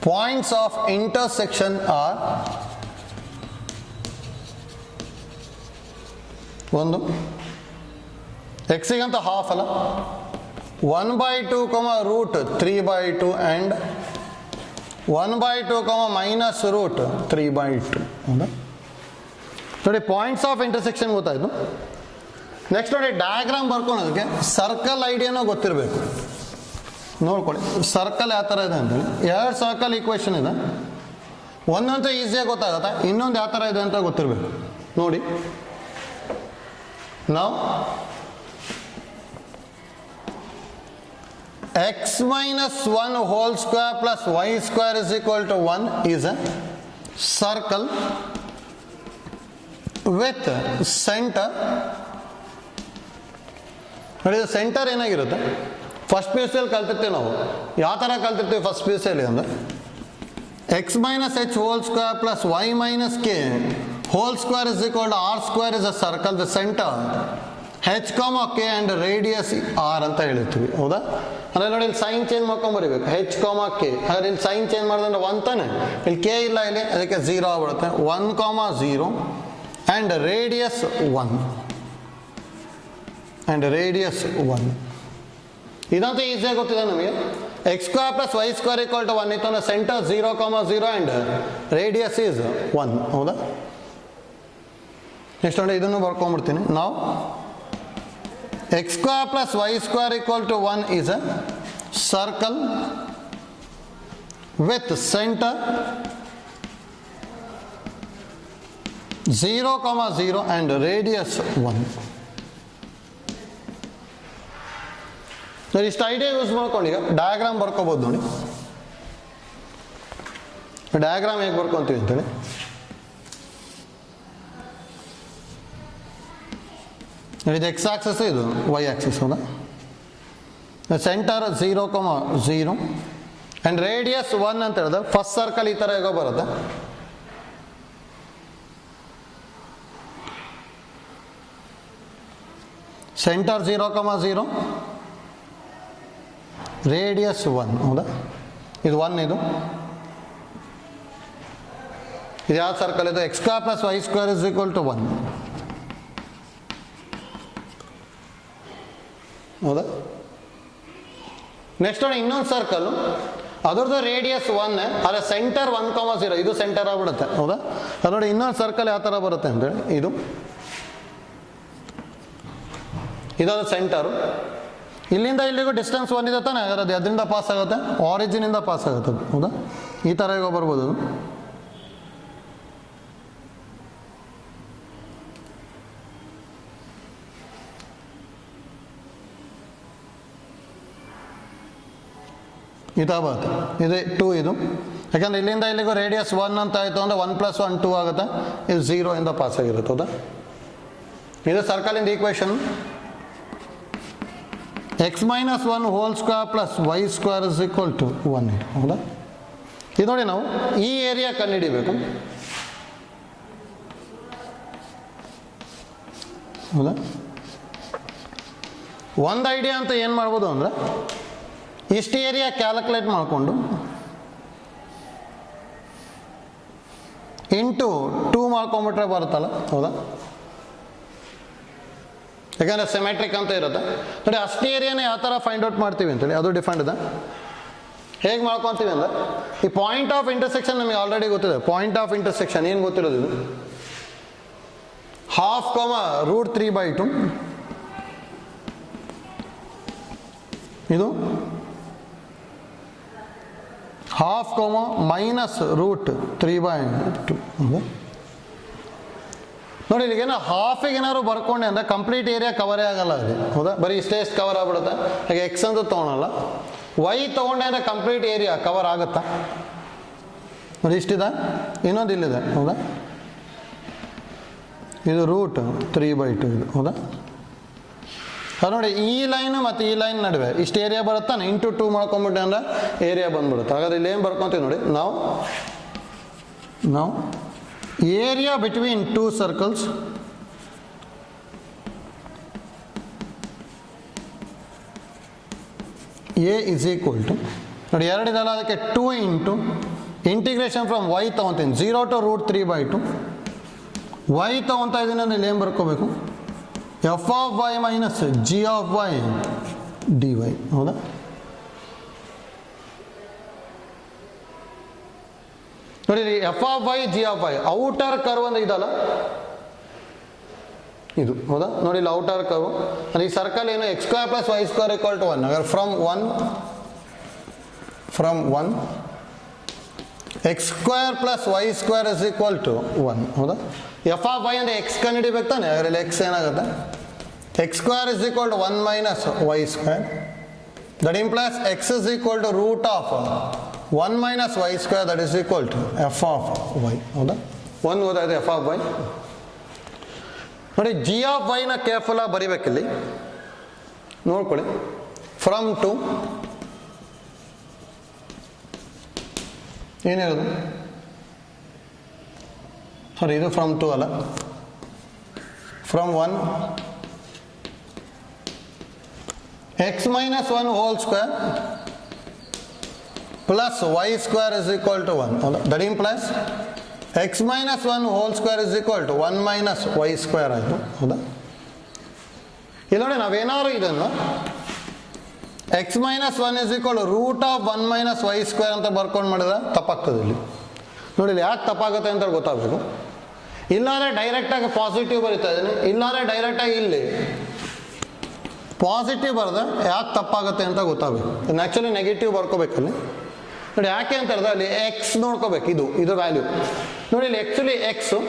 points of intersection are ಒಂದು x ಗಂತ half ಅಲ್ಲ, 1/2 root 3/2 and 1/2 minus root 3/2. ಹೌದಾ? ನೋಡಿ points of intersection ಗೊತ್ತಾಯ್ತು. ನೆಕ್ಸ್ಟ್ ನೋಡಿ ಡಯಾಗ್ರಾಮ್ ಬರ್ಕೊಳೋದಕ್ಕೆ ಸರ್ಕಲ್ ಐಡಿಯಾನೂ ಗೊತ್ತಿರಬೇಕು. ನೋಡ್ಕೊಳ್ಳಿ ಸರ್ಕಲ್ ಯಾವ ಥರ ಇದೆ ಅಂತೇಳಿ. ಎರಡು ಸರ್ಕಲ್ ಈಕ್ವೇಷನ್ ಇದೆ, ಒಂದಂತೂ ಈಸಿಯಾಗಿ ಗೊತ್ತಾಗುತ್ತೆ, ಇನ್ನೊಂದು ಯಾವ ಥರ ಇದೆ ಅಂತ ಗೊತ್ತಿರಬೇಕು. ನೋಡಿ ನಾವು x minus 1 whole square plus y square is equal to 1 is a circle with center. ನೋಡಿ ಸೆಂಟರ್ ಏನಾಗಿರುತ್ತೆ? ಫಸ್ಟ್ ಪಿ ಯು ಸಿಯಲ್ಲಿ ಕಲ್ತಿರ್ತೀವಿ ನಾವು. ಯಾವ ಥರ ಕಲ್ತಿರ್ತೀವಿ ಫಸ್ಟ್ ಪಿ ಯು ಸಿಯಲ್ಲಿ ಅಂದರೆ x minus h whole square plus y minus k whole square is equal to r square is a circle with center h, k and radius r ಅಂತ ಹೇಳಿರ್ತೀವಿ. ಹೌದಾ? ಅಂದರೆ ನೋಡಿ ಇಲ್ಲಿ ಸೈನ್ ಚೇಂಜ್ ಮಾಡ್ಕೊಂಬರಿಬೇಕು. h, k ಹಾಗಾದ್ರೆ ಇಲ್ಲಿ sign change ಮಾಡಿದ್ರೆ 1 ತಾನೆ, ಇಲ್ಲಿ k ಇಲ್ಲ ಇಲ್ಲಿ, ಅದಕ್ಕೆ 0 ಆಗ್ಬಿಡುತ್ತೆ. 1, 0 and radius 1 and radius 1. ಇದಂತೂ ಈಸಿಯಾಗಿ ಗೊತ್ತಿದೆ ನಮಗೆ. x square plus y square equal to 1 ಇತ್ತು ಅಂದರೆ ಸೆಂಟರ್ 0, 0 ಆ್ಯಂಡ್ ರೇಡಿಯಸ್ ಈಸ್ 1. ಹೌದಾ? ನೆಕ್ಸ್ಟ್ ನೋಡಿ ಇದನ್ನು ಬರ್ಕೊಂಡ್ಬಿಡ್ತೀನಿ. ನಾವು x square plus y square equal to 1 is a circle with center 0, 0 and radius 1. ಇಷ್ಟು ಐಡಿಯಾ ಯೂಸ್ ಮಾಡ್ಕೊಂಡು ಈಗ ಡಯಾಗ್ರಾಮ್ ಬರ್ಕೋಬೋದು ನೋಡಿ. ಡಯಾಗ್ರಾಮ್ ಹೇಗೆ ಬರ್ಕೊತೀವಿ ಅಂತೇಳಿ, ಇದು ಎಕ್ಸ್ ಆಕ್ಸಿಸ್, ಇದು ವೈ ಆಕ್ಸಿಸ್. ಹೌದಾ? ಸೆಂಟರ್ 0, 0 ಆ್ಯಂಡ್ ರೇಡಿಯಸ್ 1 ಅಂತ ಹೇಳಿದ್ರೆ ಫಸ್ಟ್ ಸರ್ಕಲ್ ಈ ಥರ ಹೇಗೋ ಬರುತ್ತೆ. Centre 0, 0 radius 1. ಹೌದಾ? ಇದು 1. ಇದು ಯಾವ ಸರ್ಕಲ್ ಇದು? X square plus y square is equal to 1. ಹೌದಾ? ನೆಕ್ಸ್ಟ್ ನೋಡಿ ಇನ್ನೊಂದು ಸರ್ಕಲ್, ಅದರದ್ದು ರೇಡಿಯಸ್ 1, ಅದರ ಸೆಂಟರ್ 1, 0. ಇದು ಸೆಂಟರ್ ಆಗ್ಬಿಡುತ್ತೆ. ಹೌದಾ? ಅದು ನೋಡಿ ಇನ್ನೊಂದು ಸರ್ಕಲ್ ಯಾವ ಥರ ಬರುತ್ತೆ ಅಂತೇಳಿ, ಇದರ ಸೆಂಟರು. ಇಲ್ಲಿಂದ ಇಲ್ಲಿಗೂ ಡಿಸ್ಟೆನ್ಸ್ 1 ಇದೆ ತಾನೆ, ಅದರದ್ದು ಅದರಿಂದ ಪಾಸ್ ಆಗುತ್ತೆ, ಆರಿಜಿನಿಂದ ಪಾಸ್ ಆಗುತ್ತೆ ಅದು. ಹೌದಾ? ಈ ಥರ ಹೇಗೋ ಬರ್ಬೋದು ಅದು. ಈ ಥರ ಬರುತ್ತೆ. ಇದು 2 ಇದು, ಯಾಕಂದರೆ ಇಲ್ಲಿಂದ ಇಲ್ಲಿಗೂ ರೇಡಿಯಸ್ 1 ಅಂತ ಆಯಿತು ಅಂದರೆ 1 + 1 2 ಆಗುತ್ತೆ. ಇದು 0 ಇಂದ ಪಾಸ್ ಆಗಿರುತ್ತೆ. ಹೌದಾ? ಇದು ಸರ್ಕಲಿಂದ equation. x - 1 whole square plus y square is equal to 1. ಹೌದಾ? ಇದು ನೋಡಿ ನಾವು ಈ ಏರಿಯಾ ಕಂಡುಹಿಡಿಬೇಕು. ಹೌದಾ? ಒಂದು ಐಡಿಯಾ ಅಂತ ಏನು ಮಾಡ್ಬೋದು ಅಂದರೆ, ಇಷ್ಟು ಏರಿಯಾ ಕ್ಯಾಲ್ಕುಲೇಟ್ ಮಾಡಿಕೊಂಡು ಇಂಟು 2 ಮಾಡ್ಕೊಂಬಿಟ್ರೆ ಬರುತ್ತಲ್ಲ. ಹೌದಾ? ಯಾಕಂದರೆ ಸಿಮೆಟ್ರಿಕ್ ಅಂತ ಇರುತ್ತೆ ನೋಡಿ. ಅಷ್ಟು ಏರಿಯಾನೇ ಯಾವ ಥರ ಫೈಂಡ್ ಔಟ್ ಮಾಡ್ತೀವಿ ಅಂತೇಳಿ ಅದು ಡಿಫೆಂಡ್ ಇದೆ. ಹೇಗೆ ಮಾಡ್ಕೊತೀವಿ ಅಂದರೆ, ಈ ಪಾಯಿಂಟ್ ಆಫ್ ಇಂಟರ್ಸೆಕ್ಷನ್ ನಮಗೆ ಆಲ್ರೆಡಿ ಗೊತ್ತಿದೆ. ಪಾಯಿಂಟ್ ಆಫ್ ಇಂಟರ್ಸೆಕ್ಷನ್ ಏನು ಗೊತ್ತಿರೋದು? ಇದು ½ √3/2. ಇದು ½ -√3/2. ನೋಡಿ ಇಲ್ಲಿಗೇನೋ ಹಾಫಿಗೆ ಏನಾದ್ರು ಬರ್ಕೊಂಡೆ ಅಂದರೆ ಕಂಪ್ಲೀಟ್ ಏರಿಯಾ ಕವರೇ ಆಗಲ್ಲ ಅಲ್ಲಿ. ಹೌದಾ? ಬರೀ ಇಷ್ಟೇ ಕವರ್ ಆಗ್ಬಿಡುತ್ತೆ. ಹಾಗೆ ಎಕ್ಸ್ ಅಂತ ತೊಗೊಳಲ್ಲ. ವೈ ತೊಗೊಂಡೆ ಅಂದರೆ ಕಂಪ್ಲೀಟ್ ಏರಿಯಾ ಕವರ್ ಆಗುತ್ತಾ? ನೋಡಿ ಇಷ್ಟಿದೆ, ಇನ್ನೊಂದು ಇಲ್ಲಿದೆ. ಹೌದಾ? ಇದು √3/2 ಇದು. ಹೌದಾ? ಅದು ನೋಡಿ ಈ ಲೈನು ಮತ್ತು ಈ ಲೈನ್ ನಡುವೆ ಇಷ್ಟು ಏರಿಯಾ ಬರುತ್ತಾನೆ, ಇಂಟು 2 ಮಾಡ್ಕೊಂಬಿಟ್ಟೆ ಅಂದರೆ ಏರಿಯಾ ಬಂದ್ಬಿಡುತ್ತೆ. ಹಾಗಾದ್ರೆ ಇಲ್ಲಿ ಏನು ಬರ್ಕೊತೀವಿ ನೋಡಿ, ನಾವು area between 2 circles a is equal to, ನೋಡಿ ಎರಡಿದಲ್ಲ, ಅದಕ್ಕೆ 2 ಇಂಟು ಇಂಟಿಗ್ರೇಷನ್ ಫ್ರಮ್ ವೈ ತೊಗೊತೀನಿ 0 to √3/2. ವೈ ತೊಗೊತಾ ಇದ್ದೀನಿ ಅಂದರೆ ಇಲ್ಲಿ ಏನು ಬರ್ಕೋಬೇಕು? f(y) - g(y) dy. ಹೌದಾ? ನೋಡಿ f(y) g(y) ಔಟರ್ ಕರ್ವ್ ಅಂದ್ರೆ ಇದಲ್ಲ, ಇದು. ಹೌದಾ? ನೋಡಿ ಇಲ್ಲಿ ಔಟರ್ ಕರ್ವ್. ಈ ಸರ್ಕಲ್ ಏನು? x² + y² = 1. ಹಾಗಾದ್ರೆ ಫ್ರಮ್ 1 x² + y² = 1. ಹೌದಾ? f(y) ಅಂದರೆ x ಕಂಡುಹಿಡಿಬೇಕು ತಾನೆ. ಅದರಲ್ಲಿ x ಏನಾಗುತ್ತೆ? x² = 1 - y². That implies x is equal to √1 - y², that is equal to f(y). ಹೌದಾ? 1 ಓದಾಯಿತು f(y). ನೋಡಿ g(y) ನ ಕೇರ್ಫುಲ್ ಆಗಿ ಬರಿಬೇಕಿಲ್ಲಿ, ನೋಡ್ಕೊಳ್ಳಿ. ಫ್ರಮ್ 2 ಏನಿರೋದು? ಸಾರಿ, ಇದು ಫ್ರಮ್ 2 ಅಲ್ಲ, from 1 x - 1 whole square plus y² = 1. ಹೌದಾ? That implies x - 1 whole square = 1 - y² ಆಯಿತು. ಹೌದಾ? ಇಲ್ಲಿ ನೋಡಿ ನಾವೇನಾದ್ರು ಇದನ್ನು x minus one is equal root of 1 minus y square ಅಂತ ಬರ್ಕೊಂಡು ಮಾಡಿದ್ರೆ ತಪ್ಪಾಗ್ತದೆ ಇಲ್ಲಿ. ನೋಡಿ ಇಲ್ಲಿ ಯಾಕೆ ತಪ್ಪಾಗುತ್ತೆ ಅಂತ ಗೊತ್ತಾಗಬೇಕು. ಇಲ್ಲಾಂದರೆ ಡೈರೆಕ್ಟಾಗಿ ಪಾಸಿಟಿವ್ ಬರಿತಾ ಇದ್ದೀನಿ, ಇಲ್ಲಾಂದರೆ ಡೈರೆಕ್ಟಾಗಿ ಇಲ್ಲಿ ಪಾಸಿಟಿವ್ ಬರೆದ ಯಾಕೆ ತಪ್ಪಾಗುತ್ತೆ ಅಂತ ಗೊತ್ತಾಗಬೇಕು. ಇನ್ನು ಆ್ಯಕ್ಚುಲಿ ನೆಗೆಟಿವ್ ಬರ್ಕೋಬೇಕಲ್ಲಿ. ನೋಡಿ ಯಾಕೆ ಅಂತ ಹೇಳಿದ್ರೆ ಅಲ್ಲಿ ಎಕ್ಸ್ ನೋಡ್ಕೋಬೇಕು, ಇದು ವ್ಯಾಲ್ಯೂ. ನೋಡಿ ಇಲ್ಲಿ ಆ್ಯಕ್ಚುಲಿ ಎಕ್ಸು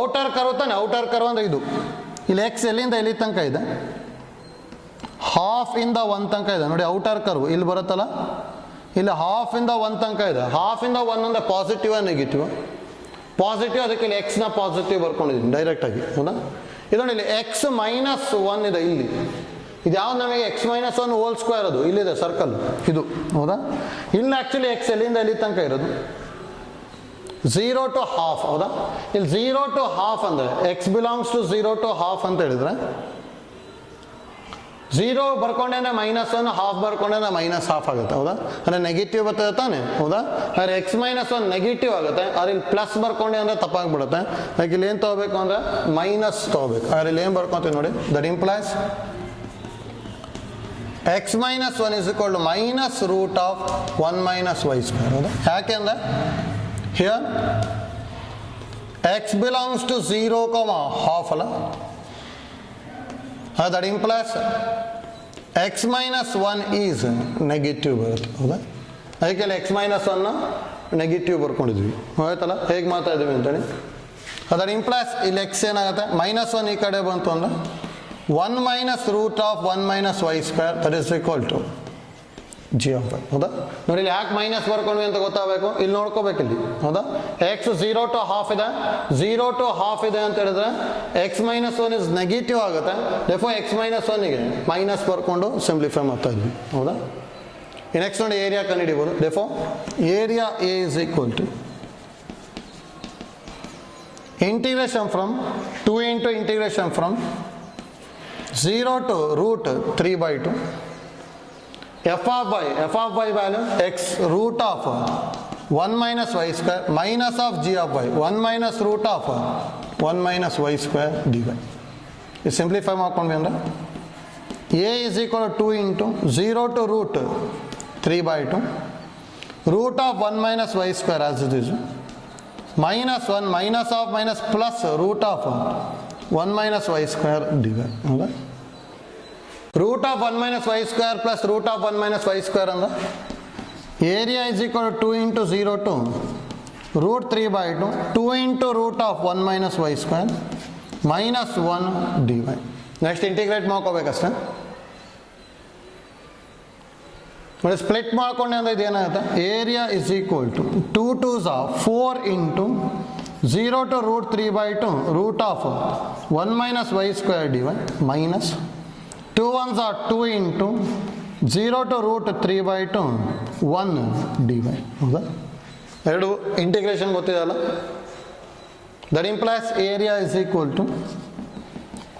ಔಟರ್ ಕರ್ವ್ ತಾನೆ, ಔಟರ್ ಕರ್ವ್ ಅಂದರೆ ಇದು. ಇಲ್ಲಿ ಎಕ್ಸ್ ಎಲ್ಲಿಂದ ಎಲ್ಲಿ ತನಕ ಇದೆ, ಹಾಫ್ ಇಂದ 1 ತನಕ ಇದೆ. ನೋಡಿ ಔಟರ್ ಕರ್ವ್ ಇಲ್ಲಿ ಬರುತ್ತಲ್ಲ, ಇಲ್ಲಿ ಹಾಫ್ ಇಂದ 1 ತನಕ ಇದೆ. ಹಾಫ್ ಇಂದ 1 ಅಂದರೆ ಪಾಸಿಟಿವ್ ನೆಗೆಟಿವ್, ಪಾಸಿಟಿವ್, ಅದಕ್ಕೆ ಇಲ್ಲಿ ಎಕ್ಸ್ನ ಪಾಸಿಟಿವ್ ಬರ್ಕೊಂಡಿದ್ದೀನಿ ಡೈರೆಕ್ಟಾಗಿ, ಹೌದಾ. ಇದು ನೋಡಿ ಇಲ್ಲಿ ಎಕ್ಸ್ ಮೈನಸ್ 1 ಇದೆ ಇಲ್ಲಿ. ಇದು ಯಾವ್ದು ನಮಗೆ ಎಕ್ಸ್ ಮೈನಸ್ 1 ಹೋಲ್ ಸ್ಕ್ವೇರ್, ಅದು ಇಲ್ಲಿದೆ ಸರ್ಕಲ್ ಇದು, ಹೌದಾ. ಇಲ್ಲಿ ಆ್ಯಕ್ಚುಲಿ ಎಕ್ಸ್ ಎಲ್ಲಿಂದ ಎಲ್ಲಿ ತನಕ ಇರೋದು 0 to half, ಹೌದಾ. ಇಲ್ಲಿ 0 to half ಅಂದರೆ x belongs to 0 to half ಅಂತ ಹೇಳಿದ್ರೆ 0 ಬರ್ಕೊಂಡೇನೆ -1, ಹಾಫ್ ಬರ್ಕೊಂಡೇನೆ -1/2 ಆಗುತ್ತೆ, ಹೌದಾ. ಅಂದರೆ ನೆಗೆಟಿವ್ ಬರ್ತದೆ ತಾನೆ, ಹೌದಾ. ಆದರೆ ಎಕ್ಸ್ ಮೈನಸ್ 1 ನೆಗೆಟಿವ್ ಆಗುತ್ತೆ. ಆದರೆ ಇಲ್ಲಿ ಪ್ಲಸ್ ಬರ್ಕೊಂಡೆ ಅಂದರೆ ತಪ್ಪಾಗ್ಬಿಡುತ್ತೆ. ಅದಕ್ಕೆ ಇಲ್ಲಿ ಏನು ತೊಗೋಬೇಕು ಅಂದರೆ ಮೈನಸ್ ತೊಗೋಬೇಕು. ಆದರೆ ಇಲ್ಲಿ ಏನು ಬರ್ಕೊತೀವಿ ನೋಡಿ, that implies x minus 1 is equal to minus root of 1 minus y square, ಹೌದಾ. ಯಾಕೆ ಅಂದರೆ here x belongs to 0, half ಅಲ್ಲ. That implies x minus 1 is negative ಬರುತ್ತೆ, ಹೌದಾ. ಅದಕ್ಕೆ ಇಲ್ಲಿ ಎಕ್ಸ್ ಮೈನಸ್ 1 ನೆಗೆಟಿವ್ ಬರ್ಕೊಂಡಿದ್ವಿ, ಆಯ್ತಲ್ಲ. ಹೇಗೆ ಮಾತಾಡಿದ್ವಿ ಅಂತೇಳಿ. ದಟ್ ಇಂಪ್ಲೈಸ್ ಇಲ್ಲಿ ಎಕ್ಸ್ ಏನಾಗುತ್ತೆ, -1 ಈ ಕಡೆ ಬಂತು ಅಂದರೆ 1 minus root of 1 minus y square that is equal to g of y, ಹೌದಾ. ನೋಡಿ ಇಲ್ಲಿ ಯಾಕೆ ಮೈನಸ್ ಬರ್ಕೊಂಡ್ವಿ ಅಂತ ಗೊತ್ತಾಗಬೇಕು. ಇಲ್ಲಿ ನೋಡ್ಕೋಬೇಕು ಇಲ್ಲಿ, ಹೌದಾ. ಎಕ್ಸ್ 0 to half ಇದೆ, 0 to half ಇದೆ ಅಂತ ಹೇಳಿದ್ರೆ ಎಕ್ಸ್ ಮೈನಸ್ 1 ಇಸ್ ನೆಗೆಟಿವ್ ಆಗುತ್ತೆ. ದೇರ್ಫೋರ್ ಎಕ್ಸ್ ಮೈನಸ್ 1ಗೆ ಮೈನಸ್ ಬರ್ಕೊಂಡು ಸಿಂಪ್ಲಿಫೈ ಮಾಡ್ತಾ ಇದ್ವಿ, ಹೌದಾ. ನೆಕ್ಸ್ಟ್ ನೋಡಿ ಏರಿಯಾ ಕಂಡುಹಿಡಿಬೋದು. Therefore area A is equal to integration from 2 into integration from 0 to root 3/2 f of y value x root of 1 minus y square minus of g of y 1 minus root of 1 minus y square dy. ಇದು simplify ಮಾಡ್ಕೊಂಡ್ವಿ ಅಂದರೆ a is equal to 2 into 0 to root 3/2 root of 1 minus y square as it is minus 1 minus of minus plus root of 1 minus y square dy, ಹೌದಾ. ರೂಟ್ of 1 minus y square plus root of 1 minus y square ಅಂದ್ರೆ area is equal to 2 into 0 to root 3/2 2 into root of 1 minus y square minus 1 dy. Next integrate ಮಾಡ್ಕೋಬೇಕಷ್ಟೇ. ನೋಡಿ split ಮಾಡ್ಕೊಂಡೆ ಅಂದರೆ ಇದೇನಾಗುತ್ತೆ, area is equal to 2 2s are 4 into 0 to root 3/2 root of 1 minus y square dy minus 2 1s are 2 into 0 to root 3/2 1 dy, ಹೌದಾ. ಎರಡು integration ಗೊತ್ತಿದೆಯಲ್ಲ. That implies area is equal to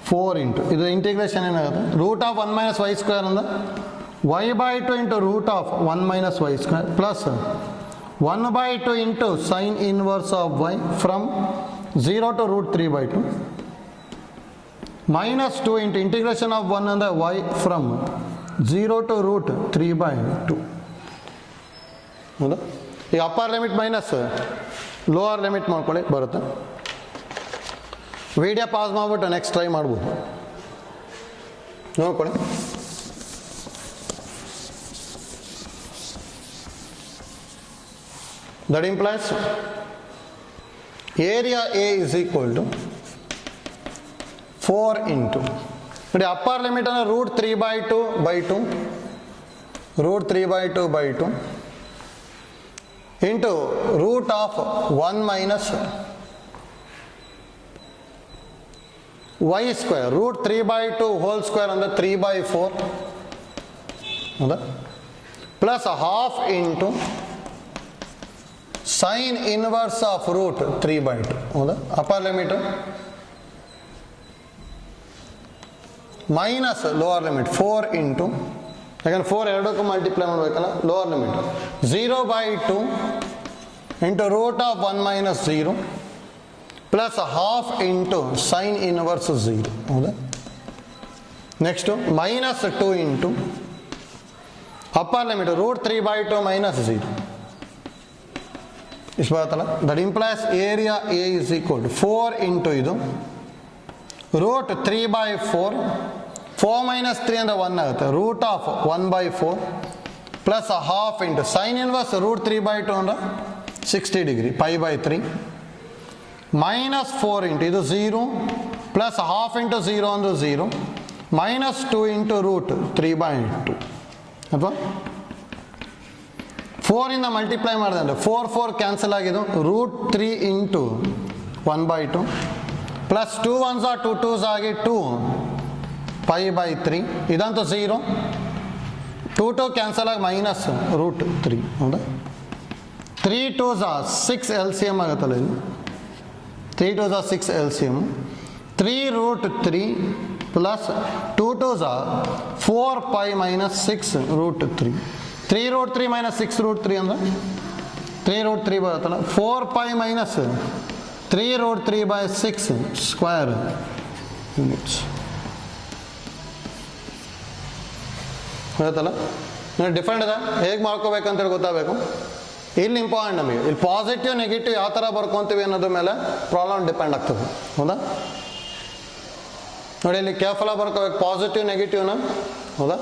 4 into ಇದು integration ಏನಾಗುತ್ತೆ, root of 1 minus y square ಅಂದರೆ y/2 into root of 1 minus y square plus 1/2 into sin inverse of y from 0 to root 3/2 minus 2 into integration of 1 and y from 0 to root 3/2, ಹೌದಾ. ಈಗ upper limit minus lower limit ಮಾಡ್ಕೊಳ್ಳಿ ಬರುತ್ತೆ. Video pass ಮಾಡಿಬಿಟ್ಟು next try ಮಾಡ್ಬೋದು, ನೋಡ್ಕೊಳ್ಳಿ. That implies area A is equal to 4 into ನೋಡಿ upper limit ಅಂದರೆ root 3/2/2 root 3/2/2 into root of 1 minus y square root 3/2 whole square ಅಂದರೆ 3/4, ಹೌದಾ. Plus half into sine inverse of root 3/2, ಹೌದಾ. Upper limit minus lower limit 4 into ಯಾಕಂದ್ರೆ 4 ಎರಡಕ್ಕೂ multiply ಮಾಡಬೇಕಲ್ಲ, lower limit 0/2 into root of 1 minus 0 plus half into sine inverse 0, ಹೌದಾ. Next -2 into upper limit √3/2 -0 ಇಷ್ಟು ಬರುತ್ತಲ್ಲ. That implies area A is equal to 4 into ಇದು √3/4 4 - 3 ಅಂದರೆ 1 ಆಗುತ್ತೆ √1/4 plus half into sine inverse √3/2 ಅಂದರೆ 60 ಡಿಗ್ರಿ π/3 -4 ಇಂಟು ಇದು 0 plus half into 0 ಅಂದರೆ 0 -2 into √3/2 ಅಥವಾ 4 ಇಂದ ಮಲ್ಟಿಪ್ಲೈ ಮಾಡಿದೆ ಅಂದರೆ 4 ಕ್ಯಾನ್ಸಲ್ ಆಗಿದ್ದು √3 into 1/2 plus 2 1s are 2 2s ಆಗಿ 2 π/3 ಇದಂತೂ 0 2 ಕ್ಯಾನ್ಸಲ್ ಆಗಿ -√3 ಹೌದಾ. 3 2s are 6 LCM ಆಗುತ್ತಲ್ಲ ಇದು 3 2s are 6 LCM 3√3 plus 2 2s are 4π -6√3 3√3 -6√3 ಅಂದರೆ 3√3 ಬರುತ್ತಲ್ಲ 4π -3√3/6 ಸ್ಕ್ವೇರ್ ಯೂನಿಟ್ಸ್ ಗೊತ್ತಲ್ಲ. ಡಿಫ್ರೆಂಟ್ ಇದೆ, ಹೇಗೆ ಮಾಡ್ಕೋಬೇಕಂತೇಳಿ ಗೊತ್ತಾಗಬೇಕು. ಇಲ್ಲಿ ಇಂಪಾರ್ಟೆಂಟ್ ನಮಗೆ ಇಲ್ಲಿ ಪಾಸಿಟಿವ್ ನೆಗೆಟಿವ್ ಯಾವ ಥರ ಬರ್ಕೊತೀವಿ ಅನ್ನೋದ್ರ ಮೇಲೆ ಪ್ರಾಬ್ಲಮ್ ಡಿಪೆಂಡ್ ಆಗ್ತದೆ ಹೌದಾ. ನೋಡಿ ಇಲ್ಲಿ ಕೇರ್ಫುಲ್ಲಾಗಿ ಬರ್ಕೋಬೇಕು ಪಾಸಿಟಿವ್ ನೆಗೆಟಿವ್ನ ಹೌದಾ.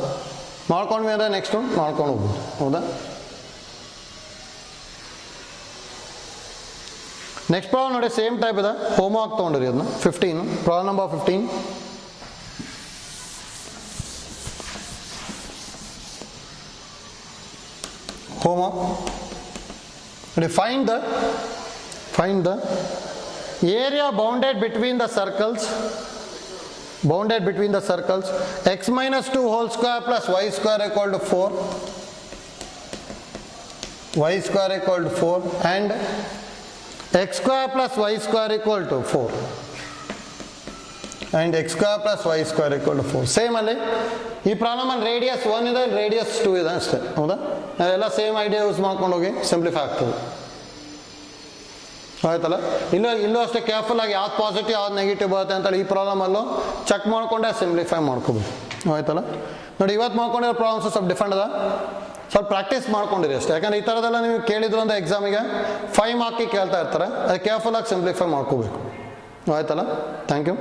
ಮಾಡ್ಕೊಂಡ್ವಿ ಅಂದರೆ ನೆಕ್ಸ್ಟು ಮಾಡ್ಕೊಂಡು ಹೋಗ್ಬೋದು ಹೌದಾ. ನೆಕ್ಸ್ಟ್ ಪ್ರಾಬ್ಲಮ್ ನೋಡಿ ಸೇಮ್ ಟೈಪ್ ಇದೆ, ಹೋಮ್ವರ್ಕ್ ತೊಗೊಂಡಿರಿ ಅದನ್ನ 15 ಪ್ರಾಬ್ಲಮ್ ನಂಬರ್ 15. ಹೋಮ್ವರ್ಕ್ ನೋಡಿ find the area bounded between the circles x - 2 whole square plus y square equal to 4 and x square plus y square equal to 4 and x square plus y square equal to 4. Same ಅಲ್ಲಿ ಈ problem ಅಲ್ಲಿ radius 1 ಇದೆ, radius 2 ಇದೆ ಅಷ್ಟೇ ಹೌದಾ. ನಾವೆಲ್ಲ same idea use ಮಾಡ್ಕೊಂಡು ಹೋಗಿ ಸಿಂಪ್ಲಿಫೈ ಆಗ್ತದೆ ಆಯ್ತಲ್ಲ. ಇಲ್ಲೂ ಅಷ್ಟೇ ಕೇರ್ಫುಲ್ ಆಗಿ ಯಾವ್ದು ಪಾಸಿಟಿವ್ ಯಾವ್ದು ನೆಗೆಟಿವ್ ಬರುತ್ತೆ ಅಂತೇಳಿ ಈ ಪ್ರಾಬ್ಲಮಲ್ಲೂ ಚೆಕ್ ಮಾಡ್ಕೊಂಡೆ ಸಿಂಪ್ಲಿಫೈ ಮಾಡ್ಕೋಬೇಕು ಆಯ್ತಲ್ಲ. ನೋಡಿ ಇವತ್ತು ಮಾಡ್ಕೊಂಡಿರೋ ಪ್ರಾಬ್ಲಮ್ಸ್ ಸ್ವಲ್ಪ ಡಿಫ್ರೆಂಟ್ ಅದ, ಸ್ವಲ್ಪ ಪ್ರಾಕ್ಟೀಸ್ ಮಾಡ್ಕೊಂಡಿರಿ ಅಷ್ಟೇ. ಯಾಕಂದ್ರೆ ಈ ಥರದೆಲ್ಲ ನೀವು ಕೇಳಿದ್ರು ಅಂದರೆ ಎಕ್ಸಾಮಿಗೆ 5 ಮಾರ್ಕಿಗೆ ಕೇಳ್ತಾ ಇರ್ತಾರೆ, ಅದು ಕೇರ್ಫುಲ್ಲಾಗಿ ಸಿಂಪ್ಲಿಫೈ ಮಾಡ್ಕೋಬೇಕು ಆಯ್ತಲ್ಲ. Thank you.